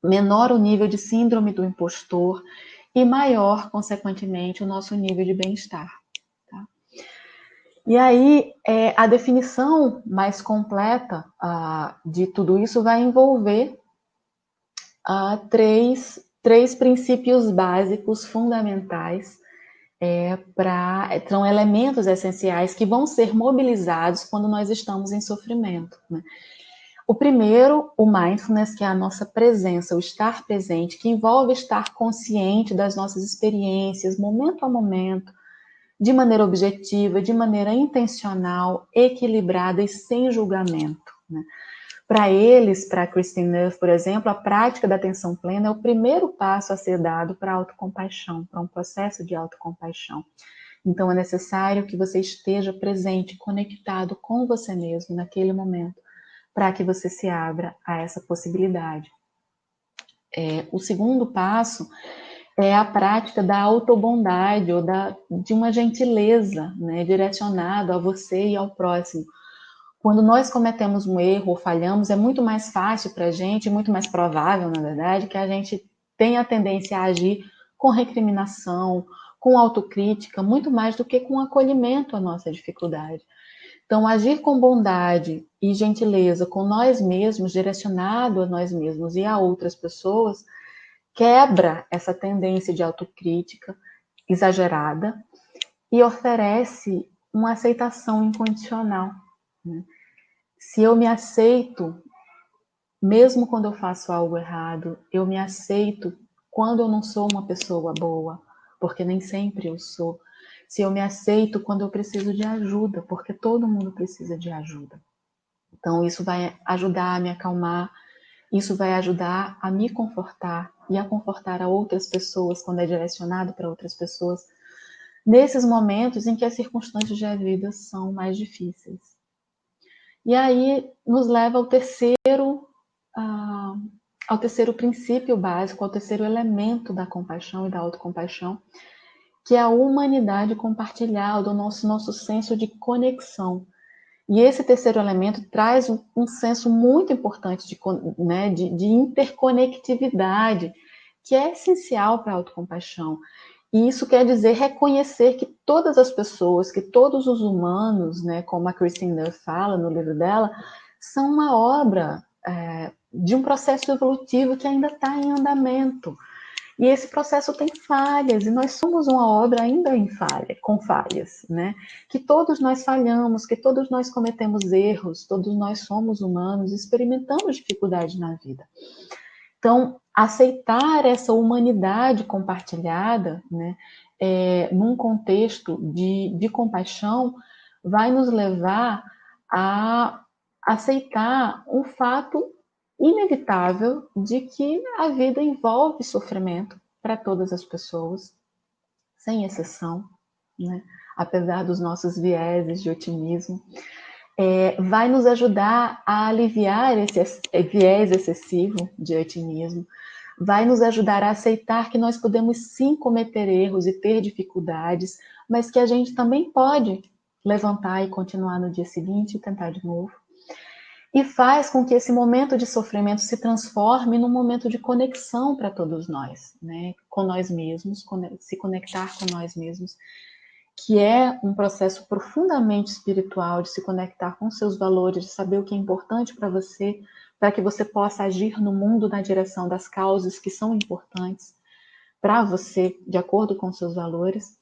menor o nível de síndrome do impostor e maior, consequentemente, o nosso nível de bem-estar. Tá? E aí, a definição mais completa de tudo isso vai envolver três princípios básicos fundamentais, são elementos essenciais que vão ser mobilizados quando nós estamos em sofrimento, né? O primeiro, o mindfulness, que é a nossa presença, o estar presente, que envolve estar consciente das nossas experiências, momento a momento, de maneira objetiva, de maneira intencional, equilibrada e sem julgamento, né? Para eles, para Kristin Neff, por exemplo, a prática da atenção plena é o primeiro passo a ser dado para a autocompaixão, para um processo de autocompaixão, Então é necessário que você esteja presente, conectado com você mesmo naquele momento, para que você se abra a essa possibilidade. O segundo passo é a prática da autobondade ou de uma gentileza, né, direcionada a você e ao próximo. Quando nós cometemos um erro ou falhamos, é muito mais fácil para a gente, muito mais provável, na verdade, que a gente tenha a tendência a agir com recriminação, com autocrítica, muito mais do que com acolhimento à nossa dificuldade. Então, agir com bondade e gentileza com nós mesmos, direcionado a nós mesmos e a outras pessoas, quebra essa tendência de autocrítica exagerada e oferece uma aceitação incondicional, né? Se eu me aceito, mesmo quando eu faço algo errado, eu me aceito quando eu não sou uma pessoa boa, porque nem sempre eu sou. Se eu me aceito quando eu preciso de ajuda, porque todo mundo precisa de ajuda. Então, isso vai ajudar a me acalmar, isso vai ajudar a me confortar e a confortar a outras pessoas, quando é direcionado para outras pessoas, nesses momentos em que as circunstâncias da vida são mais difíceis. E aí nos leva ao terceiro princípio básico, ao terceiro elemento da compaixão e da autocompaixão, que é a humanidade compartilhada, o nosso senso de conexão. E esse terceiro elemento traz um senso muito importante de interconectividade, que é essencial para a autocompaixão. E isso quer dizer reconhecer que todas as pessoas, que todos os humanos, né, como a Christine Neff fala no livro dela, são uma obra de um processo evolutivo que ainda está em andamento. E esse processo tem falhas, e nós somos uma obra ainda em falha, com falhas, né? Que todos nós falhamos, que todos nós cometemos erros, todos nós somos humanos, experimentamos dificuldade na vida. Então, aceitar essa humanidade compartilhada, né, num contexto de compaixão, vai nos levar a aceitar um fato inevitável de que a vida envolve sofrimento para todas as pessoas, sem exceção, né? Apesar dos nossos vieses de otimismo. Vai nos ajudar a aliviar esse viés excessivo de otimismo, vai nos ajudar a aceitar que nós podemos sim cometer erros e ter dificuldades, mas que a gente também pode levantar e continuar no dia seguinte e tentar de novo. E faz com que esse momento de sofrimento se transforme num momento de conexão para todos nós, né? Com nós mesmos, se conectar com nós mesmos, que é um processo profundamente espiritual de se conectar com seus valores, de saber o que é importante para você, para que você possa agir no mundo na direção das causas que são importantes para você, de acordo com seus valores,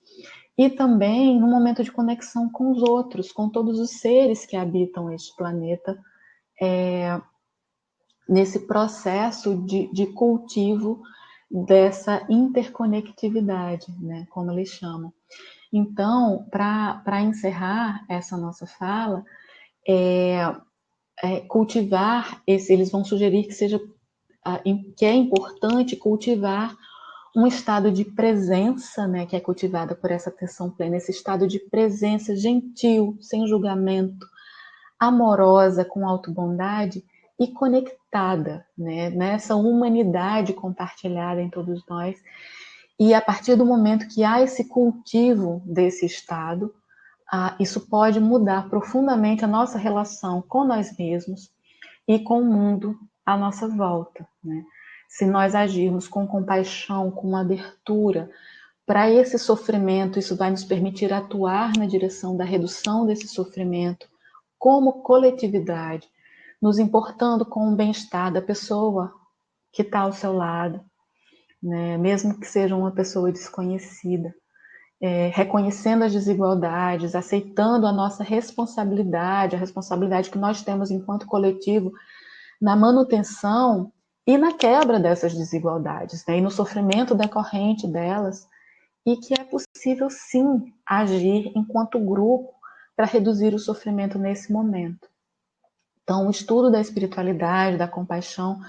e também no momento de conexão com os outros, com todos os seres que habitam este planeta, nesse processo de cultivo dessa interconectividade, né, como eles chamam. Então, para encerrar essa nossa fala, cultivar eles vão sugerir que é importante cultivar um estado de presença, né, que é cultivada por essa atenção plena, esse estado de presença gentil, sem julgamento, amorosa, com autobondade e conectada, né, nessa humanidade compartilhada em todos nós. E a partir do momento que há esse cultivo desse estado, isso pode mudar profundamente a nossa relação com nós mesmos e com o mundo à nossa volta, né? Se nós agirmos com compaixão, com abertura para esse sofrimento, isso vai nos permitir atuar na direção da redução desse sofrimento como coletividade, nos importando com o bem-estar da pessoa que está ao seu lado, né? Mesmo que seja uma pessoa desconhecida. Reconhecendo as desigualdades, aceitando a nossa responsabilidade, a responsabilidade que nós temos enquanto coletivo na manutenção e na quebra dessas desigualdades, né? E no sofrimento decorrente delas, e que é possível sim agir enquanto grupo para reduzir o sofrimento nesse momento. Então, o estudo da espiritualidade, da compaixão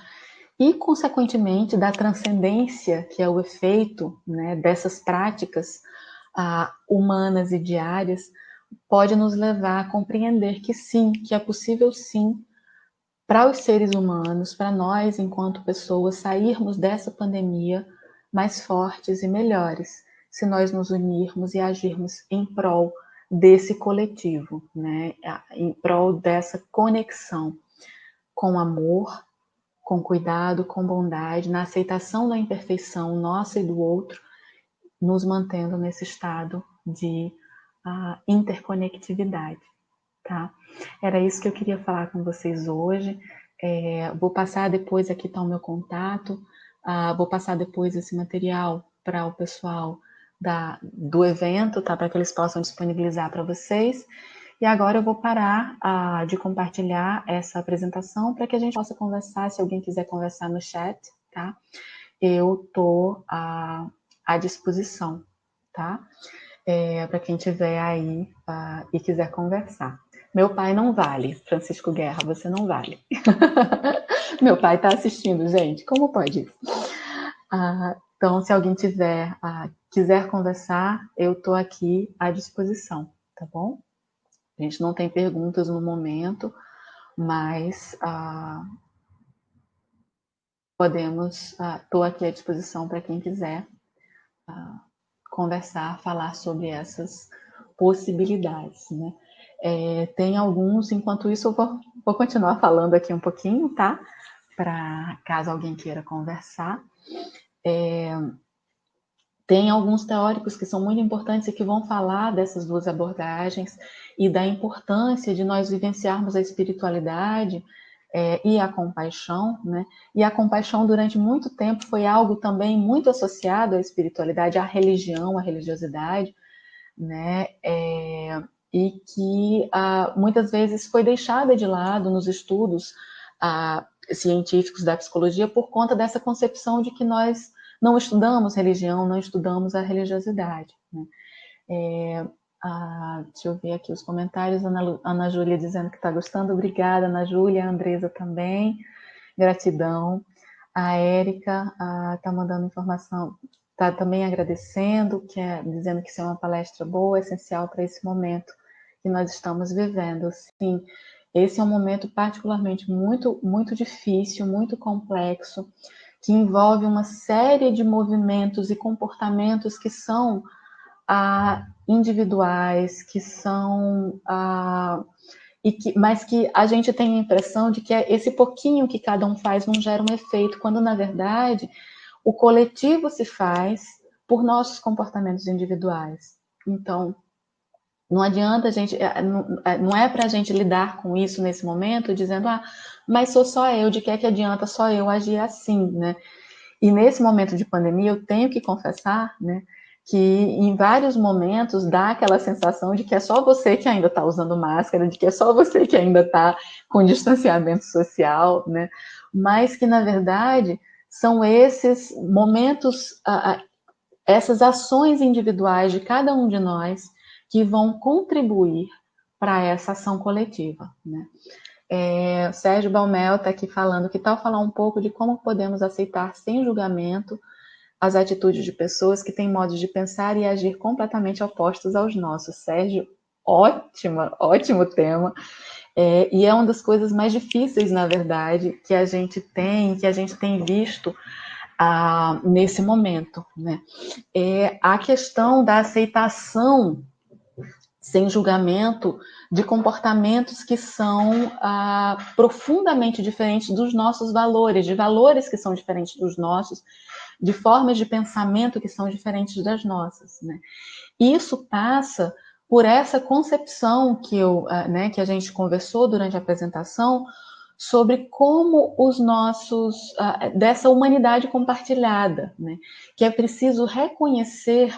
e, consequentemente, da transcendência, que é o efeito, né, dessas práticas, humanas e diárias, pode nos levar a compreender que sim, que é possível sim, para os seres humanos, para nós, enquanto pessoas, sairmos dessa pandemia mais fortes e melhores, se nós nos unirmos e agirmos em prol desse coletivo, né? Em prol dessa conexão com amor, com cuidado, com bondade, na aceitação da imperfeição nossa e do outro, nos mantendo nesse estado de interconectividade, tá? Era isso que eu queria falar com vocês hoje. Vou passar depois, aqui está o meu contato, vou passar depois esse material para o pessoal do evento, tá? Para que eles possam disponibilizar para vocês. E agora eu vou parar de compartilhar essa apresentação para que a gente possa conversar, se alguém quiser conversar no chat, tá? Eu estou à disposição, tá? Para quem estiver aí e quiser conversar. Meu pai não vale, Francisco Guerra, você não vale. Meu pai está assistindo, gente, como pode isso? Então, se alguém quiser conversar, eu estou aqui à disposição, tá bom? A gente não tem perguntas no momento, mas estou aqui à disposição para quem quiser conversar, falar sobre essas possibilidades, né? Tem alguns, enquanto isso eu vou continuar falando aqui um pouquinho, tá? Para caso alguém queira conversar. Tem alguns teóricos que são muito importantes e que vão falar dessas duas abordagens e da importância de nós vivenciarmos a espiritualidade e a compaixão, né? E a compaixão durante muito tempo foi algo também muito associado à espiritualidade, à religião, à religiosidade, né? E que muitas vezes foi deixada de lado nos estudos científicos da psicologia por conta dessa concepção de que nós não estudamos religião, não estudamos a religiosidade, né? Deixa eu ver aqui os comentários. Ana Júlia dizendo que está gostando. Obrigada, Ana Júlia. A Andresa também. Gratidão. A Érica está mandando informação, está também agradecendo, dizendo que isso é uma palestra boa, essencial para esse momento que nós estamos vivendo. Sim, esse é um momento particularmente muito, muito difícil, muito complexo, que envolve uma série de movimentos e comportamentos que são individuais, que são mas que a gente tem a impressão de que esse pouquinho que cada um faz não gera um efeito, quando na verdade o coletivo se faz por nossos comportamentos individuais. Então, não adianta a gente, não é para a gente lidar com isso nesse momento, dizendo, mas sou só eu, de que é que adianta só eu agir assim, né? E nesse momento de pandemia, eu tenho que confessar, né, que em vários momentos dá aquela sensação de que é só você que ainda está usando máscara, de que é só você que ainda está com distanciamento social, né? Mas que, na verdade, são esses momentos, essas ações individuais de cada um de nós que vão contribuir para essa ação coletiva, né? O Sérgio Balmel está aqui falando, que tal falar um pouco de como podemos aceitar sem julgamento as atitudes de pessoas que têm modos de pensar e agir completamente opostos aos nossos. Sérgio, ótimo tema. E é uma das coisas mais difíceis, na verdade, que a gente tem visto nesse momento, né? A questão da aceitação sem julgamento de comportamentos que são profundamente diferentes dos nossos valores, de valores que são diferentes dos nossos, de formas de pensamento que são diferentes das nossas, né? Isso passa por essa concepção que a gente conversou durante a apresentação sobre como os nossos, dessa humanidade compartilhada, né? Que é preciso reconhecer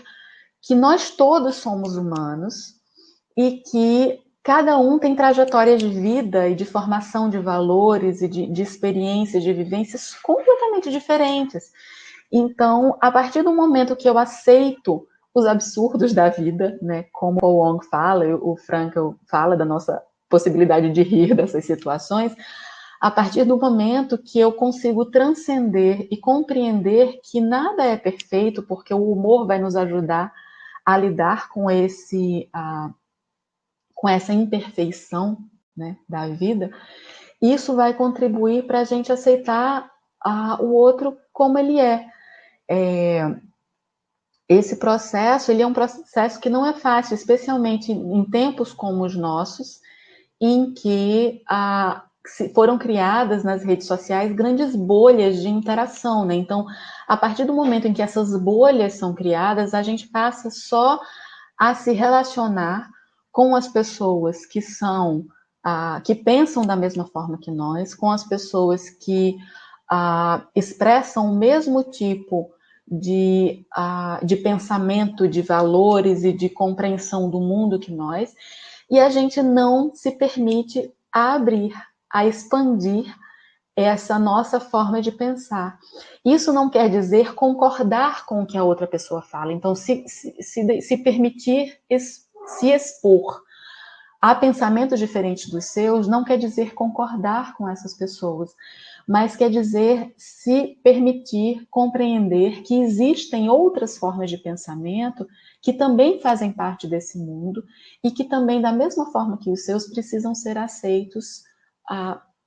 que nós todos somos humanos e que cada um tem trajetórias de vida e de formação de valores e de experiências, de vivências completamente diferentes. Então, a partir do momento que eu aceito os absurdos da vida, né, como o Wong fala, o Frankl fala da nossa possibilidade de rir dessas situações, a partir do momento que eu consigo transcender e compreender que nada é perfeito, porque o humor vai nos ajudar a lidar com com essa imperfeição, né, da vida, isso vai contribuir para a gente aceitar o outro como ele é. Esse processo, ele é um processo que não é fácil, especialmente em tempos como os nossos, em que foram criadas nas redes sociais grandes bolhas de interação, né? Então, a partir do momento em que essas bolhas são criadas, a gente passa só a se relacionar com as pessoas que pensam da mesma forma que nós, com as pessoas que expressam o mesmo tipo de pensamento, de valores e de compreensão do mundo que nós, e a gente não se permite abrir, a expandir essa nossa forma de pensar. Isso não quer dizer concordar com o que a outra pessoa fala. Então, se permitir se expor a pensamentos diferentes dos seus, não quer dizer concordar com essas pessoas, mas quer dizer se permitir compreender que existem outras formas de pensamento que também fazem parte desse mundo e que também, da mesma forma que os seus, precisam ser aceitos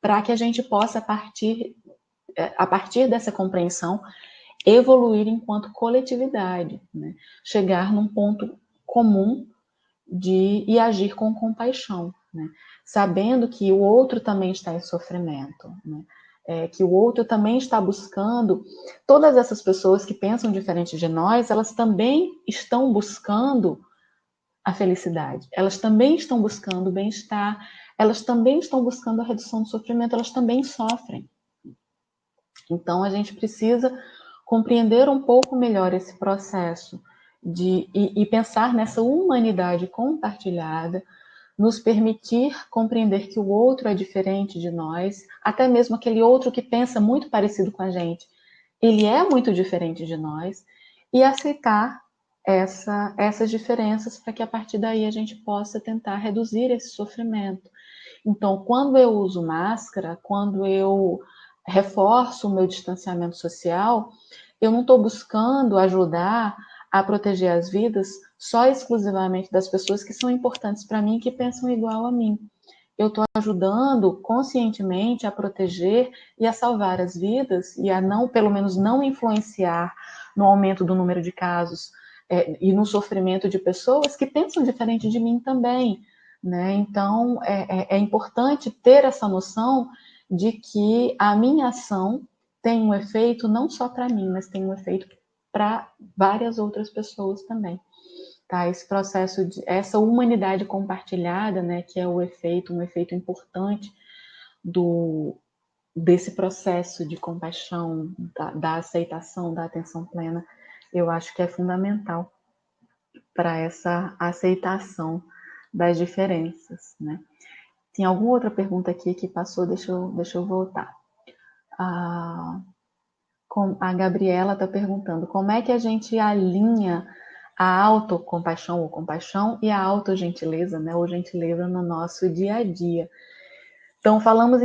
para que a gente possa, a partir dessa compreensão, evoluir enquanto coletividade, né? Chegar num ponto comum e agir com compaixão, né? Sabendo que o outro também está em sofrimento, né? Que o outro também está buscando, todas essas pessoas que pensam diferente de nós, elas também estão buscando a felicidade, elas também estão buscando o bem-estar, elas também estão buscando a redução do sofrimento, elas também sofrem. Então, a gente precisa compreender um pouco melhor esse processo e pensar nessa humanidade compartilhada, nos permitir compreender que o outro é diferente de nós, até mesmo aquele outro que pensa muito parecido com a gente, ele é muito diferente de nós, e aceitar essas diferenças para que a partir daí a gente possa tentar reduzir esse sofrimento. Então, quando eu uso máscara, quando eu reforço o meu distanciamento social, eu não estou buscando ajudar a proteger as vidas só exclusivamente das pessoas que são importantes para mim, que pensam igual a mim. Eu estou ajudando conscientemente a proteger e a salvar as vidas e a não, pelo menos não influenciar no aumento do número de casos e no sofrimento de pessoas que pensam diferente de mim também, né? Então, é importante ter essa noção de que a minha ação tem um efeito não só para mim, mas tem um efeito para várias outras pessoas também. Tá? Esse processo, essa humanidade compartilhada, né, que é um efeito importante desse processo de compaixão, da aceitação, da atenção plena, eu acho que é fundamental para essa aceitação das diferenças, né? Tem alguma outra pergunta aqui que passou? Deixa eu voltar. A Gabriela está perguntando como é que a gente alinha a autocompaixão ou compaixão e a autogentileza, né, ou gentileza no nosso dia a dia. Então, falando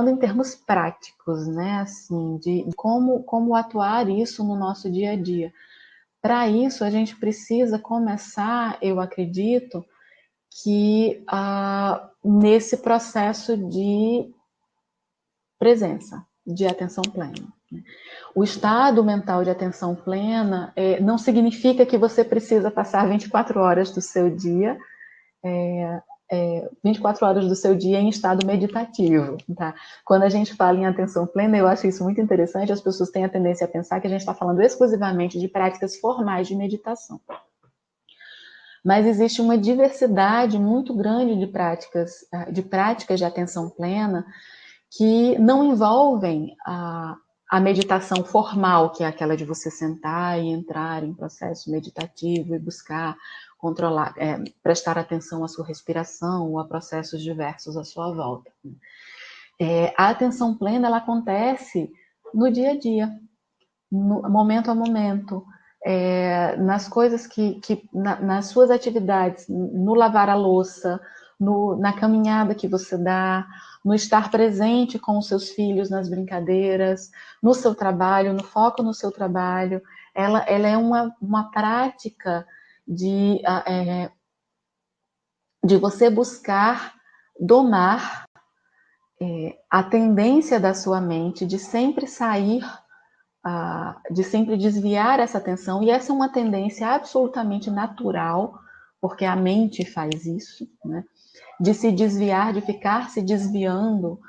em termos práticos, né, assim, de como atuar isso no nosso dia a dia. Para isso, a gente precisa começar, eu acredito, que nesse processo de presença, de atenção plena. O estado mental de atenção plena não significa que você precisa passar 24 horas do seu dia, 24 horas do seu dia em estado meditativo, tá? Quando a gente fala em atenção plena, eu acho isso muito interessante, as pessoas têm a tendência a pensar que a gente está falando exclusivamente de práticas formais de meditação. Mas existe uma diversidade muito grande de práticas de atenção plena que não envolvem a meditação formal, que é aquela de você sentar e entrar em processo meditativo e buscar controlar, prestar atenção à sua respiração ou a processos diversos à sua volta. A atenção plena, ela acontece no dia a dia, no momento a momento, nas coisas nas suas atividades, no lavar a louça, na caminhada que você dá, no estar presente com os seus filhos nas brincadeiras, no seu trabalho, no foco no seu trabalho. Ela é uma prática de você buscar domar a tendência da sua mente de sempre sair, de sempre desviar essa atenção, e essa é uma tendência absolutamente natural, porque a mente faz isso, né? De se desviar, de ficar se desviando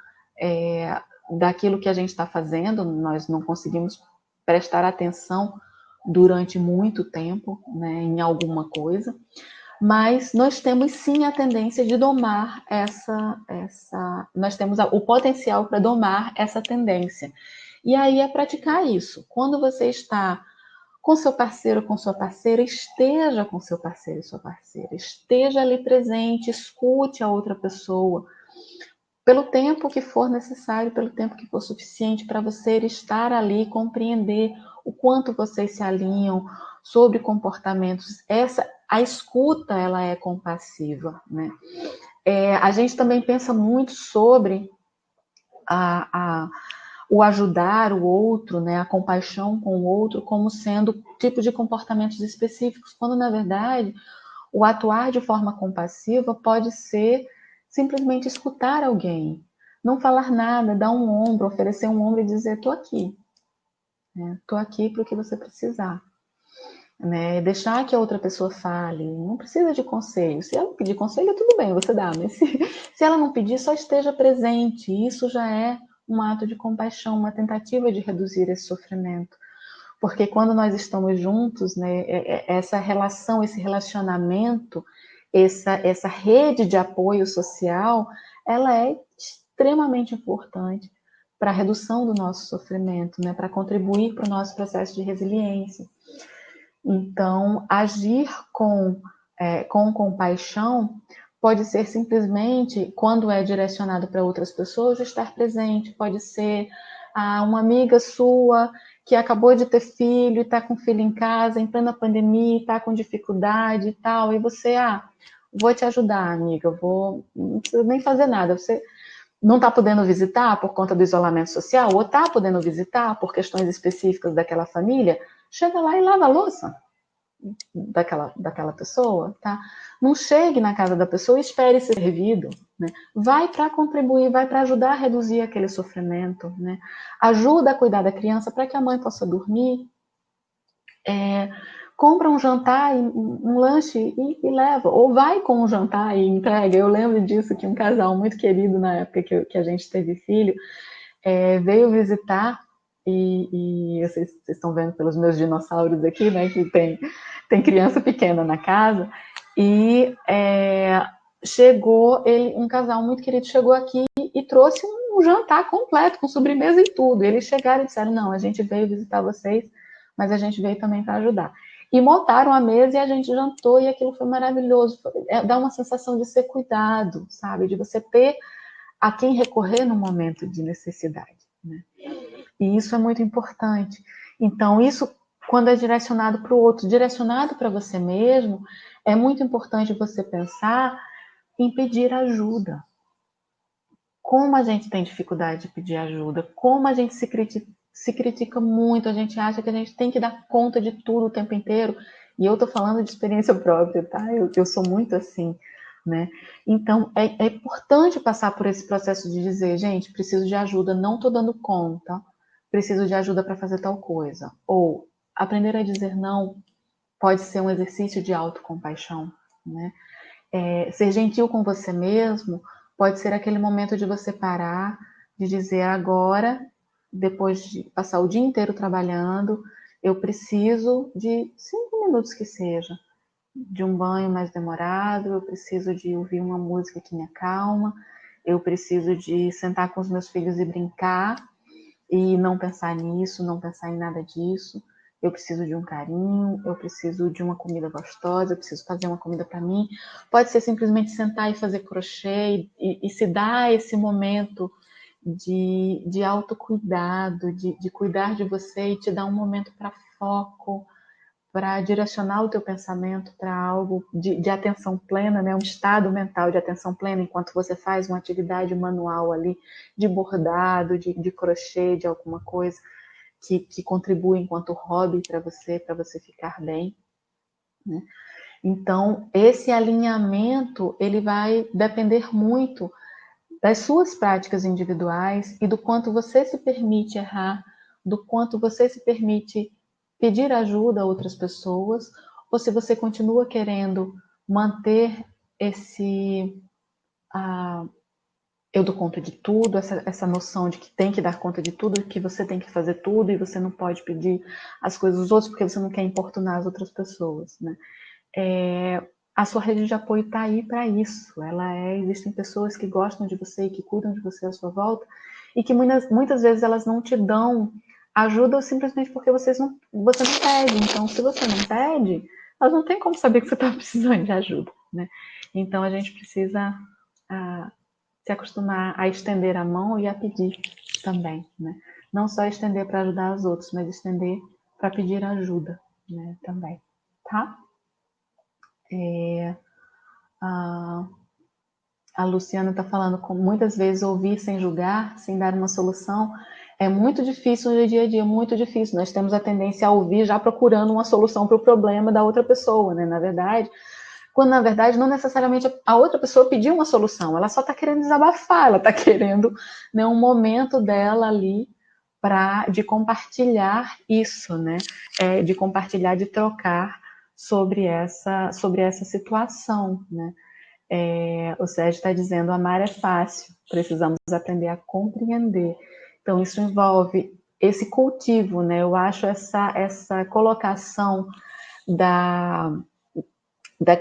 daquilo que a gente está fazendo, nós não conseguimos prestar atenção durante muito tempo, né, em alguma coisa, mas nós temos sim a tendência de domar nós temos o potencial para domar essa tendência. E aí é praticar isso. Quando você está com seu parceiro, com sua parceira, esteja com seu parceiro e sua parceira, esteja ali presente, escute a outra pessoa, pelo tempo que for necessário, pelo tempo que for suficiente para você estar ali, compreender o quanto vocês se alinham sobre comportamentos. A escuta, ela é compassiva, né? A gente também pensa muito sobre o ajudar o outro, né, a compaixão com o outro, como sendo tipo de comportamentos específicos, quando na verdade o atuar de forma compassiva pode ser simplesmente escutar alguém, não falar nada, dar um ombro, oferecer um ombro e dizer: tô aqui, né? Tô aqui para o que você precisar, né? Deixar que a outra pessoa fale, não precisa de conselho. Se ela pedir conselho, tudo bem, você dá, mas se ela não pedir, só esteja presente. Isso já é um ato de compaixão, uma tentativa de reduzir esse sofrimento. Porque quando nós estamos juntos, né, essa relação, esse relacionamento, essa rede de apoio social, ela é extremamente importante para a redução do nosso sofrimento, né, para contribuir para o nosso processo de resiliência. Então, agir com compaixão pode ser simplesmente, quando é direcionado para outras pessoas, estar presente. Pode ser uma amiga sua que acabou de ter filho e está com filho em casa, em plena pandemia, está com dificuldade e tal, e você, vou te ajudar, amiga, não precisa nem fazer nada, você não está podendo visitar por conta do isolamento social, ou está podendo visitar por questões específicas daquela família, chega lá e lava a louça daquela pessoa, tá? Não chegue na casa da pessoa e espere ser servido, né? Vai para contribuir, vai para ajudar a reduzir aquele sofrimento, né? Ajuda a cuidar da criança para que a mãe possa dormir, compra um jantar, um lanche e leva, ou vai com um jantar e entrega. Eu lembro disso, que um casal muito querido na época que a gente teve filho, veio visitar, e vocês estão vendo pelos meus dinossauros aqui, né, que tem criança pequena na casa, e um casal muito querido chegou aqui e trouxe um jantar completo, com sobremesa e tudo. Eles chegaram e disseram: não, a gente veio visitar vocês, mas a gente veio também para ajudar. E montaram a mesa e a gente jantou, e aquilo foi maravilhoso. Dá uma sensação de ser cuidado, sabe? De você ter a quem recorrer no momento de necessidade, né? E isso é muito importante. Então, isso, quando é direcionado para o outro, direcionado para você mesmo, é muito importante você pensar em pedir ajuda. Como a gente tem dificuldade de pedir ajuda, como a gente se critica muito, a gente acha que a gente tem que dar conta de tudo o tempo inteiro. E eu estou falando de experiência própria, tá? Eu sou muito assim, né? Então, é importante passar por esse processo de dizer: gente, preciso de ajuda, não estou dando conta, preciso de ajuda para fazer tal coisa. Ou aprender a dizer não pode ser um exercício de autocompaixão, né? Ser gentil com você mesmo pode ser aquele momento de você parar, de dizer: agora, depois de passar o dia inteiro trabalhando, eu preciso de 5 minutos que seja, de um banho mais demorado, eu preciso de ouvir uma música que me acalma, eu preciso de sentar com os meus filhos e brincar, e não pensar nisso, não pensar em nada disso. Eu preciso de um carinho, eu preciso de uma comida gostosa, eu preciso fazer uma comida para mim. Pode ser simplesmente sentar e fazer crochê e se dar esse momento de autocuidado, de cuidar de você, e te dar um momento para foco, para direcionar o teu pensamento para algo de atenção plena, né? Um estado mental de atenção plena, enquanto você faz uma atividade manual ali, de bordado, de crochê, de alguma coisa que contribui enquanto hobby para você ficar bem, né? Então, esse alinhamento, ele vai depender muito das suas práticas individuais e do quanto você se permite errar, do quanto você se permite pedir ajuda a outras pessoas, ou se você continua querendo manter esse eu dou conta de tudo, essa noção de que tem que dar conta de tudo, que você tem que fazer tudo e você não pode pedir as coisas dos outros porque você não quer importunar as outras pessoas, né? A sua rede de apoio está aí para isso. Existem pessoas que gostam de você e que cuidam de você à sua volta e que muitas vezes elas não te dão ajuda simplesmente porque você não pede. Então, se você não pede, elas não têm como saber que você está precisando de ajuda, né? Então, a gente precisa se acostumar a estender a mão e a pedir também, né? Não só estender para ajudar os outros, mas estender para pedir ajuda, né? Também, tá? A Luciana está falando, muitas vezes ouvir sem julgar, sem dar uma solução, é muito difícil no dia a dia, muito difícil. Nós temos a tendência a ouvir já procurando uma solução para o problema da outra pessoa, né? Na verdade, quando na verdade não necessariamente a outra pessoa pediu uma solução, ela só está querendo desabafar, ela está querendo, né, um momento dela ali de compartilhar isso, né? De compartilhar, de trocar sobre essa situação, né? O Sérgio está dizendo, amar é fácil, precisamos aprender a compreender. Então, isso envolve esse cultivo, né? Eu acho essa colocação da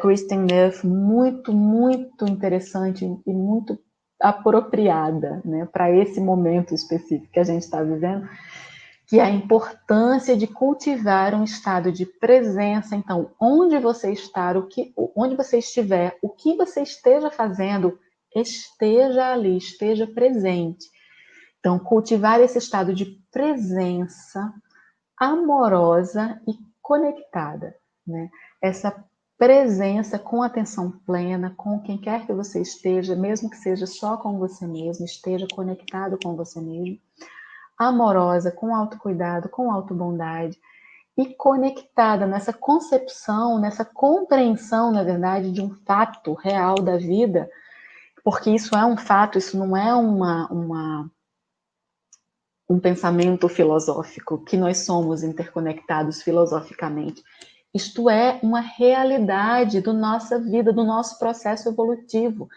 Kristen Neff muito, muito interessante e muito apropriada, né, para esse momento específico que a gente está vivendo, que é a importância de cultivar um estado de presença. Então, onde você está, onde você estiver, o que você esteja fazendo, esteja ali, esteja presente. Então, cultivar esse estado de presença amorosa e conectada, né? Essa presença com atenção plena, com quem quer que você esteja, mesmo que seja só com você mesmo, esteja conectado com você mesmo, amorosa, com autocuidado, com autobondade e conectada nessa concepção, nessa compreensão, na verdade, de um fato real da vida, porque isso é um fato, isso não é um pensamento filosófico, que nós somos interconectados filosoficamente. Isto é uma realidade da nossa vida, do nosso processo evolutivo.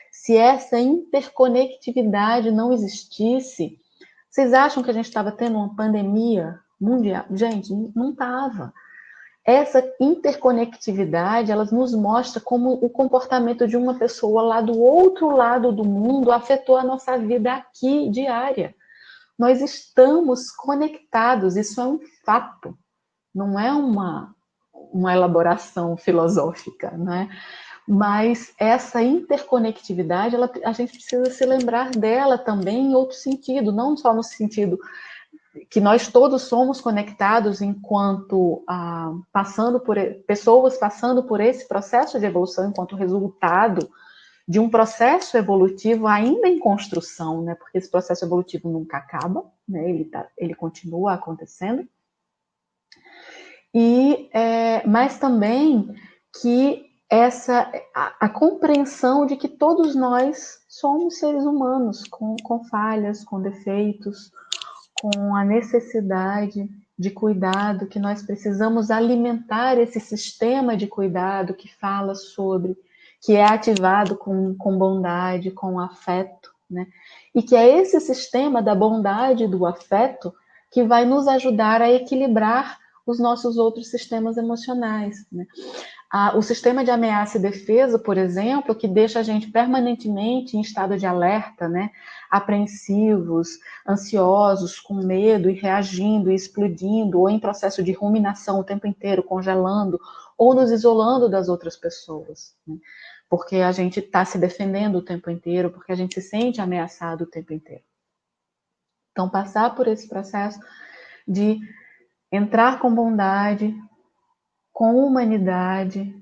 Se essa interconectividade não existisse, vocês acham que a gente estava tendo uma pandemia mundial? Gente, não estava. Essa interconectividade, ela nos mostra como o comportamento de uma pessoa lá do outro lado do mundo afetou a nossa vida aqui, diária. Nós estamos conectados, isso é um fato, não é uma elaboração filosófica, né? Mas essa interconectividade, a gente precisa se lembrar dela também em outro sentido, não só no sentido que nós todos somos conectados enquanto pessoas passando por esse processo de evolução, enquanto resultado de um processo evolutivo ainda em construção, né? Porque esse processo evolutivo nunca acaba, né? Ele continua acontecendo. Mas também que a compreensão de que todos nós somos seres humanos com falhas, com defeitos, com a necessidade de cuidado, que nós precisamos alimentar esse sistema de cuidado que fala sobre, que é ativado com bondade, com afeto, né? E que é esse sistema da bondade e do afeto que vai nos ajudar a equilibrar os nossos outros sistemas emocionais, né? O sistema de ameaça e defesa, por exemplo, que deixa a gente permanentemente em estado de alerta, né? Apreensivos, ansiosos, com medo e reagindo e explodindo, ou em processo de ruminação o tempo inteiro, congelando, ou nos isolando das outras pessoas, né? Porque a gente está se defendendo o tempo inteiro, porque a gente se sente ameaçado o tempo inteiro. Então, passar por esse processo de entrar com bondade, com humanidade,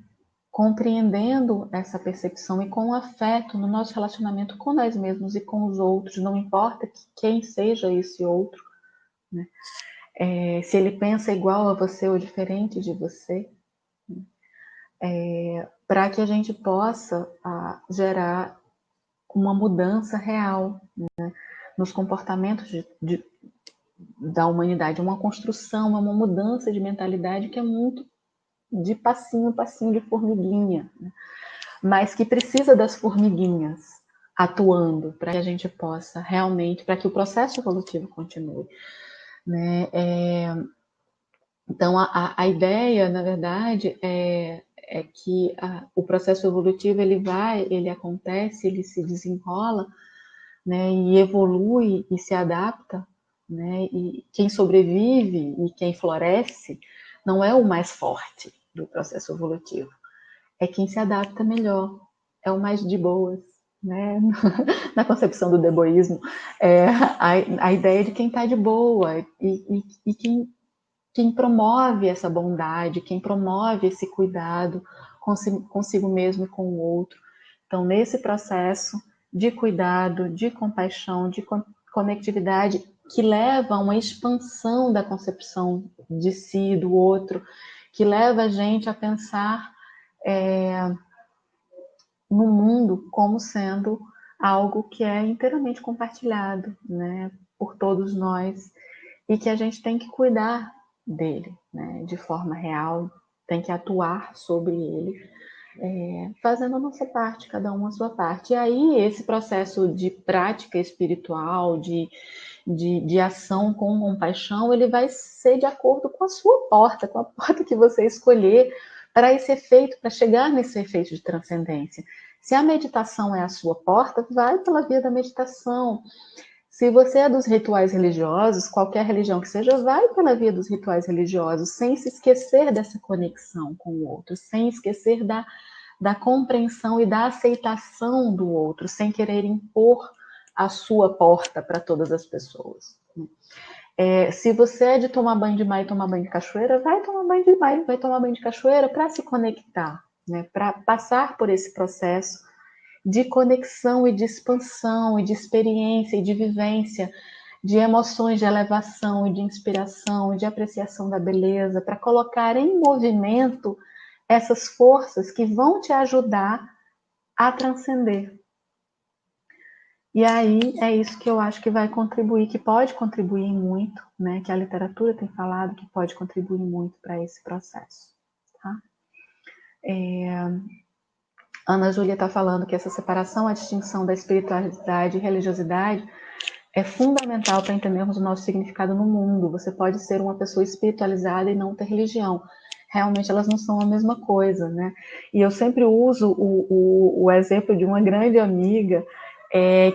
compreendendo essa percepção e com afeto no nosso relacionamento com nós mesmos e com os outros, não importa quem seja esse outro, né? Se ele pensa igual a você ou diferente de você, né? para que a gente possa gerar uma mudança real, né, nos comportamentos da humanidade, uma construção, uma mudança de mentalidade que é muito de passinho, passinho de formiguinha, né, mas que precisa das formiguinhas atuando para que a gente possa realmente, para que o processo evolutivo continue, né? Então, a ideia, na verdade, é que o processo evolutivo ele acontece, ele se desenrola, né, e evolui e se adapta, né, e quem sobrevive e quem floresce não é o mais forte do processo evolutivo, é quem se adapta melhor, é o mais de boas, né? Na concepção do deboísmo, a ideia de quem está de boa e quem promove essa bondade, quem promove esse cuidado consigo mesmo e com o outro. Então, nesse processo de cuidado, de compaixão, de conectividade, que leva a uma expansão da concepção de si, do outro, que leva a gente a pensar no mundo como sendo algo que é inteiramente compartilhado, né, por todos nós, e que a gente tem que cuidar dele, né, de forma real, tem que atuar sobre ele, fazendo a nossa parte, cada um a sua parte. E aí esse processo de prática espiritual, de ação com compaixão, ele vai ser de acordo com a sua porta, com a porta que você escolher para esse efeito, para chegar nesse efeito de transcendência. Se a meditação é a sua porta, vai pela via da meditação. Se você é dos rituais religiosos, qualquer religião que seja, vai pela via dos rituais religiosos, sem se esquecer dessa conexão com o outro, sem esquecer da compreensão e da aceitação do outro, sem querer impor a sua porta para todas as pessoas. Se você é de tomar banho de mar e tomar banho de cachoeira, vai tomar banho de mar, vai tomar banho de cachoeira para se conectar, né? Para passar por esse processo de conexão e de expansão e de experiência e de vivência, de emoções de elevação e de inspiração e de apreciação da beleza, para colocar em movimento essas forças que vão te ajudar a transcender. E aí é isso que eu acho que vai contribuir, que pode contribuir muito, né? Que a literatura tem falado que pode contribuir muito para esse processo. Tá? Ana Júlia está falando que essa separação, a distinção da espiritualidade e religiosidade é fundamental para entendermos o nosso significado no mundo. Você pode ser uma pessoa espiritualizada e não ter religião. Realmente elas não são a mesma coisa, né? E eu sempre uso o exemplo de uma grande amiga,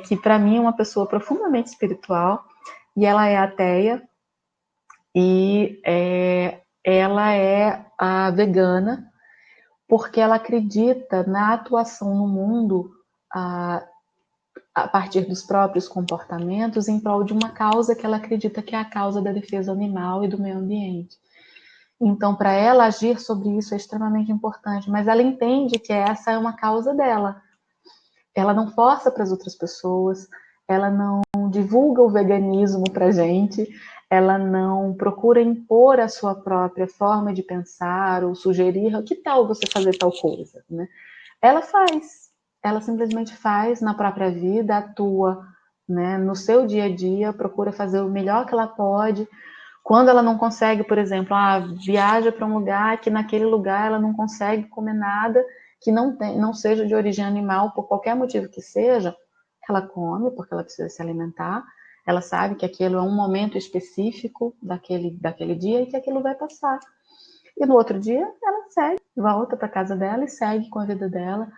que para mim é uma pessoa profundamente espiritual, e ela é ateia, e ela é a vegana, porque ela acredita na atuação no mundo a partir dos próprios comportamentos em prol de uma causa que ela acredita que é a causa da defesa animal e do meio ambiente. Então, para ela, agir sobre isso é extremamente importante, mas ela entende que essa é uma causa dela. Ela não força para as outras pessoas, ela não divulga o veganismo para a gente, ela não procura impor a sua própria forma de pensar ou sugerir, que tal você fazer tal coisa, né? Ela faz, ela simplesmente faz na própria vida, atua, né, no seu dia a dia, procura fazer o melhor que ela pode. Quando ela não consegue, por exemplo, viaja para um lugar que naquele lugar ela não consegue comer nada que não seja de origem animal, por qualquer motivo que seja, ela come, porque ela precisa se alimentar, ela sabe que aquilo é um momento específico daquele dia e que aquilo vai passar. E no outro dia ela segue, volta para casa dela e segue com a vida dela,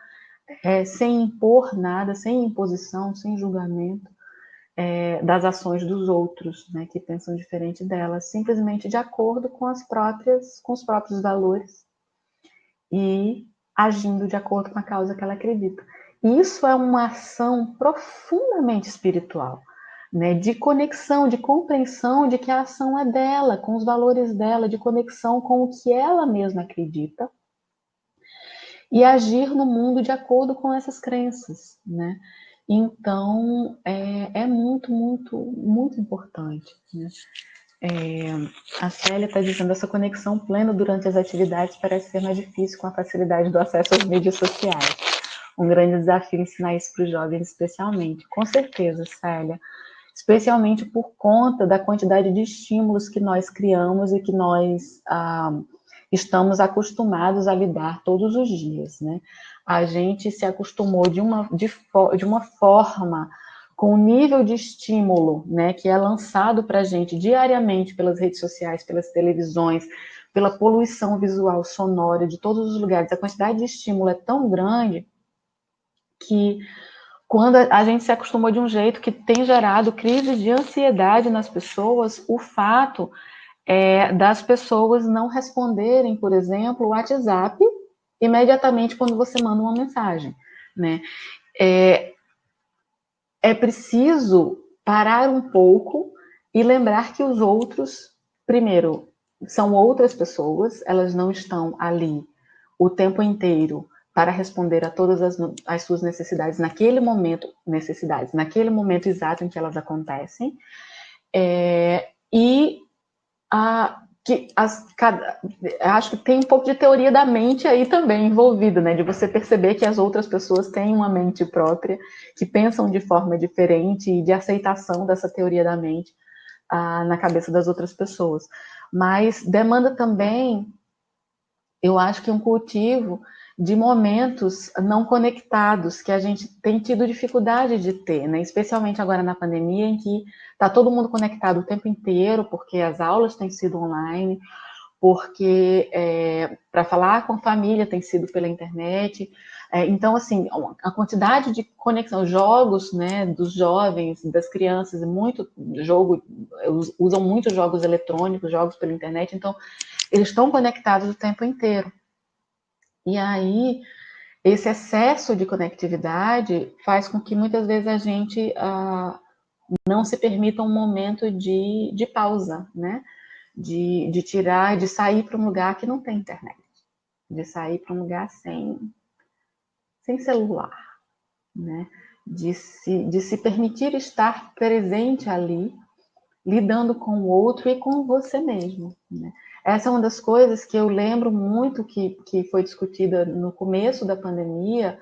sem impor nada, sem imposição, sem julgamento das ações dos outros, né, que pensam diferente dela, simplesmente de acordo com com os próprios valores e agindo de acordo com a causa que ela acredita. Isso é uma ação profundamente espiritual, né, de conexão, de compreensão de que a ação é dela, com os valores dela, de conexão com o que ela mesma acredita e agir no mundo de acordo com essas crenças, né? Então, é muito, muito, muito importante, né? A Célia está dizendo, essa conexão plena durante as atividades parece ser mais difícil com a facilidade do acesso às mídias sociais. Um grande desafio ensinar isso para os jovens, especialmente. Com certeza, Célia. Especialmente por conta da quantidade de estímulos que nós criamos e que nós estamos acostumados a lidar todos os dias, né? A gente se acostumou de uma forma com o nível de estímulo, né, que é lançado para a gente diariamente pelas redes sociais, pelas televisões, pela poluição visual, sonora, de todos os lugares. A quantidade de estímulo é tão grande que quando a gente se acostumou de um jeito que tem gerado crise de ansiedade nas pessoas, o fato das pessoas não responderem, por exemplo, o WhatsApp imediatamente quando você manda uma mensagem, né? É preciso parar um pouco e lembrar que os outros, primeiro, são outras pessoas, elas não estão ali o tempo inteiro para responder a todas as suas necessidades naquele momento, naquele momento exato em que elas acontecem, acho que tem um pouco de teoria da mente aí também envolvida, né? De você perceber que as outras pessoas têm uma mente própria, que pensam de forma diferente e de aceitação dessa teoria da mente na cabeça das outras pessoas. Mas demanda também, eu acho que um cultivo de momentos não conectados que a gente tem tido dificuldade de ter, né? Especialmente agora na pandemia, em que está todo mundo conectado o tempo inteiro, porque as aulas têm sido online, porque para falar com a família tem sido pela internet. Então, assim, a quantidade de conexão, jogos, né, dos jovens, das crianças, usam muito jogos eletrônicos, jogos pela internet, então eles estão conectados o tempo inteiro. E aí, esse excesso de conectividade faz com que muitas vezes a gente não se permita um momento de pausa, né? De tirar, de sair para um lugar que não tem internet, de sair para um lugar sem celular, né? De se permitir estar presente ali, lidando com o outro e com você mesmo, né? Essa é uma das coisas que eu lembro muito que foi discutida no começo da pandemia,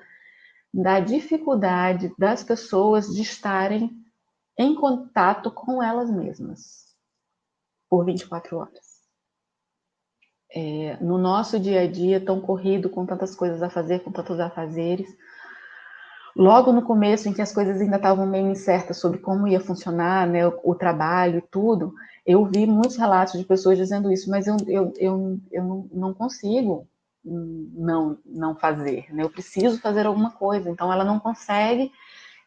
da dificuldade das pessoas de estarem em contato com elas mesmas por 24 horas. No nosso dia a dia, tão corrido, com tantas coisas a fazer, com tantos afazeres, logo no começo, em que as coisas ainda estavam meio incertas sobre como ia funcionar, né, o trabalho e tudo, eu vi muitos relatos de pessoas dizendo isso, mas eu não consigo não fazer, né? Eu preciso fazer alguma coisa. Então, ela não consegue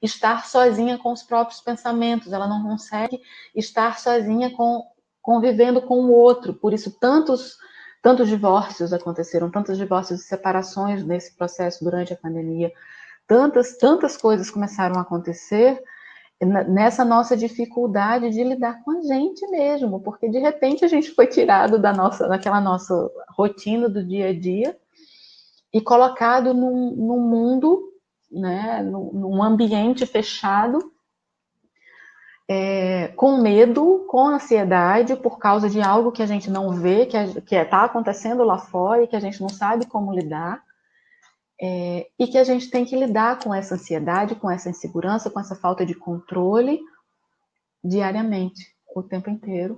estar sozinha com os próprios pensamentos, ela não consegue estar sozinha convivendo com o outro. Por isso, tantos divórcios aconteceram, tantos divórcios e separações nesse processo durante a pandemia, tantas coisas começaram a acontecer nessa nossa dificuldade de lidar com a gente mesmo, porque de repente a gente foi tirado daquela nossa rotina do dia a dia e colocado num mundo, né, num ambiente fechado, com medo, com ansiedade, por causa de algo que a gente não vê, que está acontecendo lá fora e que a gente não sabe como lidar. E que a gente tem que lidar com essa ansiedade, com essa insegurança, com essa falta de controle diariamente, o tempo inteiro,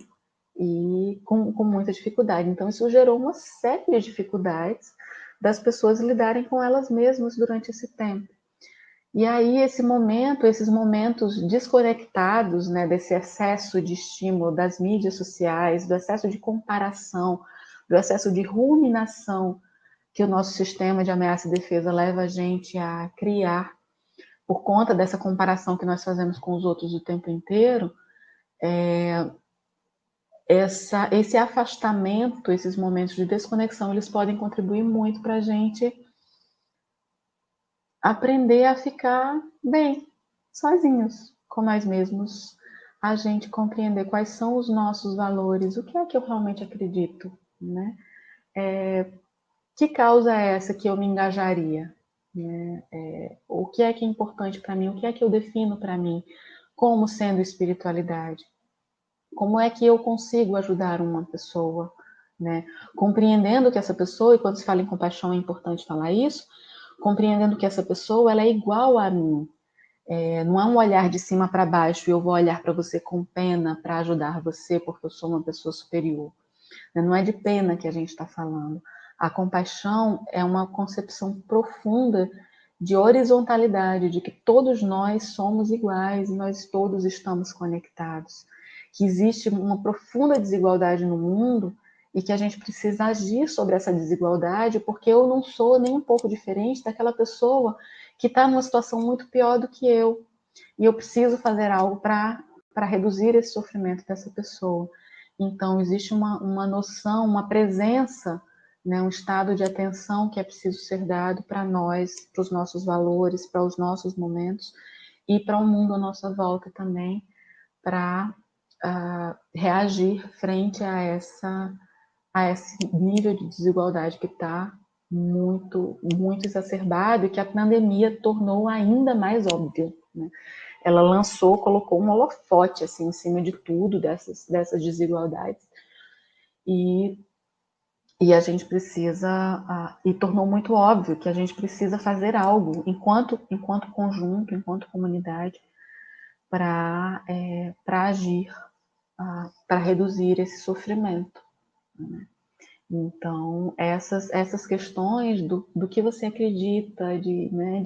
e com muita dificuldade. Então, isso gerou uma série de dificuldades das pessoas lidarem com elas mesmas durante esse tempo. E aí, esses momentos desconectados, né, desse excesso de estímulo das mídias sociais, do excesso de comparação, do excesso de ruminação que o nosso sistema de ameaça e defesa leva a gente a criar por conta dessa comparação que nós fazemos com os outros o tempo inteiro, esse afastamento, esses momentos de desconexão, eles podem contribuir muito para a gente aprender a ficar bem, sozinhos, com nós mesmos, a gente compreender quais são os nossos valores, o que é que eu realmente acredito, né? Que causa é essa que eu me engajaria? Né? O que é importante para mim? O que é que eu defino para mim como sendo espiritualidade? Como é que eu consigo ajudar uma pessoa, né? Compreendendo que essa pessoa, e quando se fala em compaixão é importante falar isso, compreendendo que essa pessoa ela é igual a mim. Não é um olhar de cima para baixo e eu vou olhar para você com pena para ajudar você porque eu sou uma pessoa superior. Não é de pena que a gente está falando. A compaixão é uma concepção profunda de horizontalidade, de que todos nós somos iguais, nós todos estamos conectados, que existe uma profunda desigualdade no mundo e que a gente precisa agir sobre essa desigualdade, porque eu não sou nem um pouco diferente daquela pessoa que está numa situação muito pior do que eu, e eu preciso fazer algo para reduzir esse sofrimento dessa pessoa. Então, existe uma noção, uma presença, né, um estado de atenção que é preciso ser dado para nós, para os nossos valores, para os nossos momentos e para o mundo à nossa volta também, para reagir frente a esse nível de desigualdade que está muito, muito exacerbado e que a pandemia tornou ainda mais óbvio, né? Ela lançou, colocou um holofote assim, em cima de tudo, dessas desigualdades. E a gente precisa, e tornou muito óbvio que a gente precisa fazer algo, enquanto conjunto, enquanto comunidade, para agir, para reduzir esse sofrimento, né? Então, essas questões do que você acredita, né,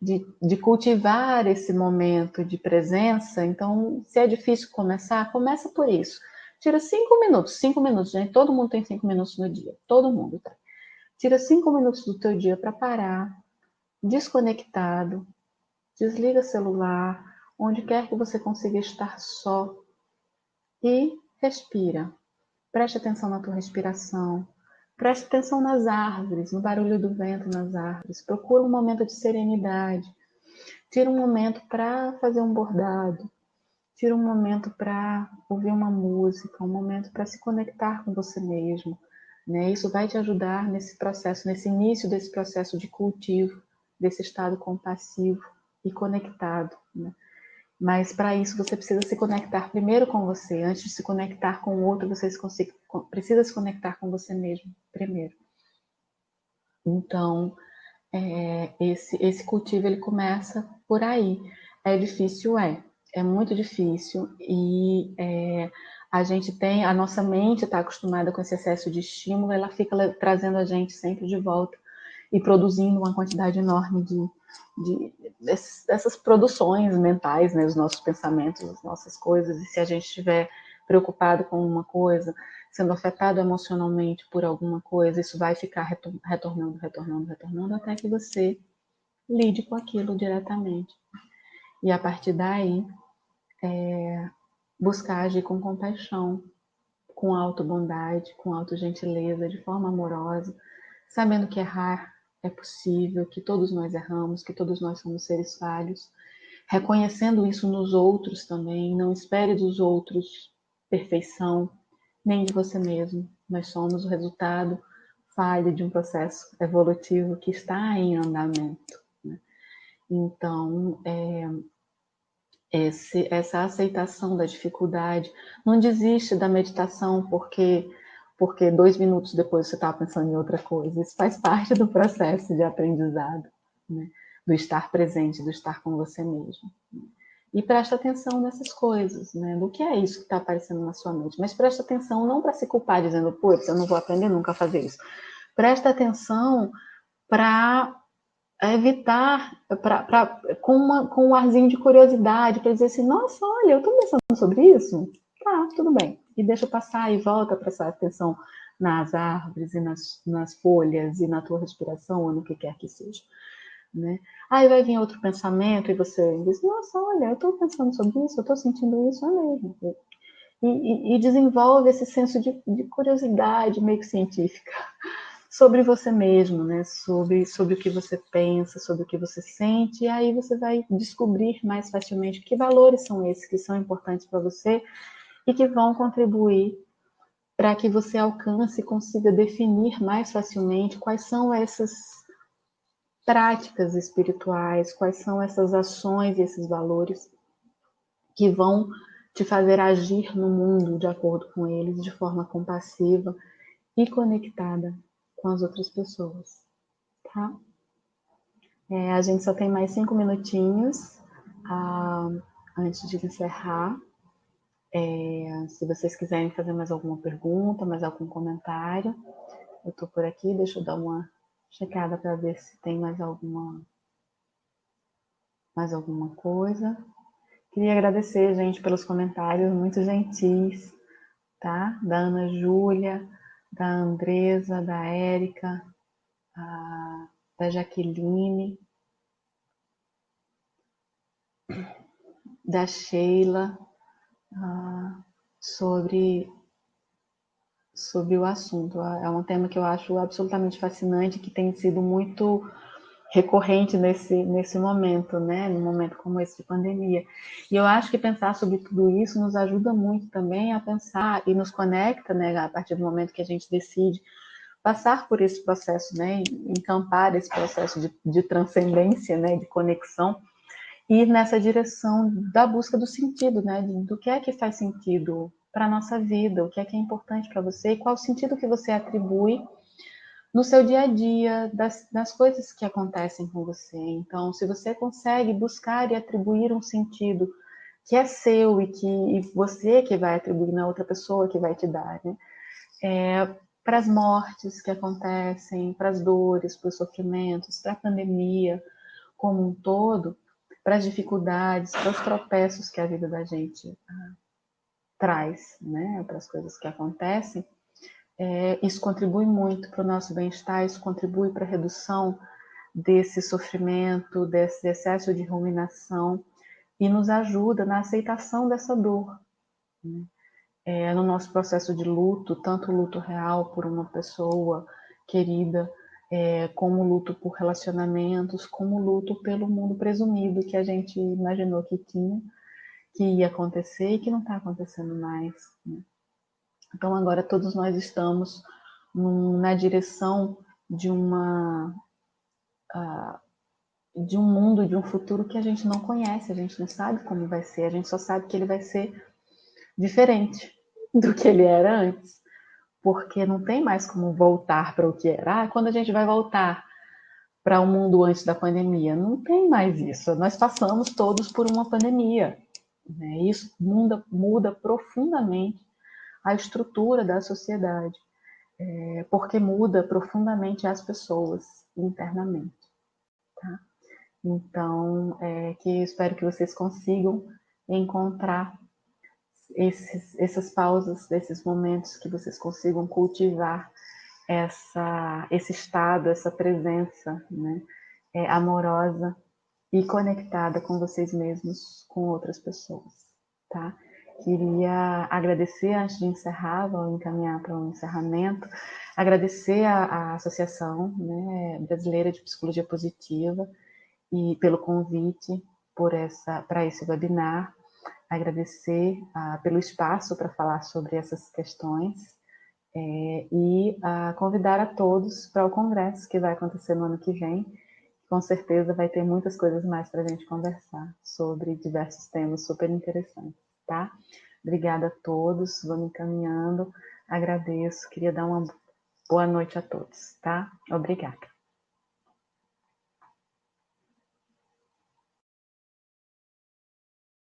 de cultivar esse momento de presença. Então, se é difícil começar, começa por isso. Tira 5 minutos, gente. Todo mundo tem 5 minutos no dia. Todo mundo tem. Tira 5 minutos do teu dia para parar, desconectado, desliga celular, onde quer que você consiga estar só e respira. Preste atenção na tua respiração. Preste atenção nas árvores, no barulho do vento nas árvores. Procura um momento de serenidade. Tira um momento para fazer um bordado. Tira um momento para ouvir uma música, um momento para se conectar com você mesmo, né? Isso vai te ajudar nesse processo, nesse início desse processo de cultivo, desse estado compassivo e conectado, né? Mas para isso você precisa se conectar primeiro com você. Antes de se conectar com o outro, você precisa se conectar com você mesmo primeiro. Então, esse cultivo ele começa por aí. É difícil, é muito difícil e a nossa mente está acostumada com esse excesso de estímulo, ela fica trazendo a gente sempre de volta e produzindo uma quantidade enorme dessas produções mentais, né, os nossos pensamentos, as nossas coisas. E se a gente estiver preocupado com uma coisa, sendo afetado emocionalmente por alguma coisa, isso vai ficar retornando, até que você lide com aquilo diretamente. E a partir daí, buscar agir com compaixão, com autobondade, com autogentileza, de forma amorosa, sabendo que errar é possível, que todos nós erramos, que todos nós somos seres falhos, reconhecendo isso nos outros também. Não espere dos outros perfeição, nem de você mesmo. Nós somos o resultado falho de um processo evolutivo que está em andamento, né? Então, essa aceitação da dificuldade, não desiste da meditação porque 2 minutos depois você está pensando em outra coisa. Isso faz parte do processo de aprendizado, né? Do estar presente, do estar com você mesmo. E presta atenção nessas coisas, né? Do que é isso que está aparecendo na sua mente. Mas presta atenção não para se culpar dizendo, putz, eu não vou aprender nunca a fazer isso. Presta atenção para evitar, com um arzinho de curiosidade, para dizer assim, nossa, olha, eu estou pensando sobre isso? Tá, tudo bem. E deixa passar e volta a prestar atenção nas árvores e nas folhas e na tua respiração ou no que quer que seja, né? Aí vai vir outro pensamento e você diz, nossa, olha, eu estou pensando sobre isso, eu estou sentindo isso, é mesmo. E desenvolve esse senso de curiosidade meio que científica sobre você mesmo, né? Sobre o que você pensa, sobre o que você sente, e aí você vai descobrir mais facilmente que valores são esses que são importantes para você e que vão contribuir para que você alcance e consiga definir mais facilmente quais são essas práticas espirituais, quais são essas ações e esses valores que vão te fazer agir no mundo de acordo com eles, de forma compassiva e conectada com as outras pessoas, tá? A gente só tem mais 5 minutinhos antes de encerrar. Se vocês quiserem fazer mais alguma pergunta, mais algum comentário, eu tô por aqui, deixa eu dar uma checada para ver se tem mais alguma coisa. Queria agradecer, gente, pelos comentários muito gentis, tá? Da Ana Júlia, da Andresa, da Érica, da Jaqueline, da Sheila, sobre o assunto. É um tema que eu acho absolutamente fascinante, que tem sido muito recorrente nesse momento, né? Num momento como esse de pandemia. E eu acho que pensar sobre tudo isso nos ajuda muito também a pensar e nos conecta, né? A partir do momento que a gente decide passar por esse processo, né? Encampar esse processo de transcendência, né? De conexão, ir nessa direção da busca do sentido, né? Do que é que faz sentido para a nossa vida, o que é importante para você e qual o sentido que você atribui no seu dia a dia, das coisas que acontecem com você. Então, se você consegue buscar e atribuir um sentido que é seu e você que vai atribuir, na outra pessoa que vai te dar, né? Para as mortes que acontecem, para as dores, para os sofrimentos, para a pandemia como um todo, para as dificuldades, para os tropeços que a vida da gente traz, né? Para as coisas que acontecem, isso contribui muito para o nosso bem-estar, isso contribui para a redução desse sofrimento, desse excesso de ruminação e nos ajuda na aceitação dessa dor, né? No nosso processo de luto, tanto o luto real por uma pessoa querida, como o luto por relacionamentos, como o luto pelo mundo presumido que a gente imaginou que ia acontecer e que não está acontecendo mais, né? Então agora todos nós estamos na direção de um mundo, de um futuro que a gente não conhece, a gente não sabe como vai ser, a gente só sabe que ele vai ser diferente do que ele era antes, porque não tem mais como voltar para o que era. Quando a gente vai voltar para o mundo antes da pandemia, não tem mais isso. Nós passamos todos por uma pandemia, né? Isso muda profundamente a estrutura da sociedade, porque muda profundamente as pessoas internamente, tá? Então, espero que vocês consigam encontrar essas pausas, esses momentos que vocês consigam cultivar esse estado, essa presença, né, amorosa e conectada com vocês mesmos, com outras pessoas, tá? Queria agradecer, antes de encerrar, vou encaminhar para um encerramento, agradecer à Associação, né, Brasileira de Psicologia Positiva e pelo convite para esse webinar, agradecer pelo espaço para falar sobre essas questões e convidar a todos para o congresso que vai acontecer no ano que vem. Com certeza vai ter muitas coisas mais para a gente conversar sobre diversos temas super interessantes, tá? Obrigada a todos, vou me encaminhando, agradeço, queria dar uma boa noite a todos, tá? Obrigada.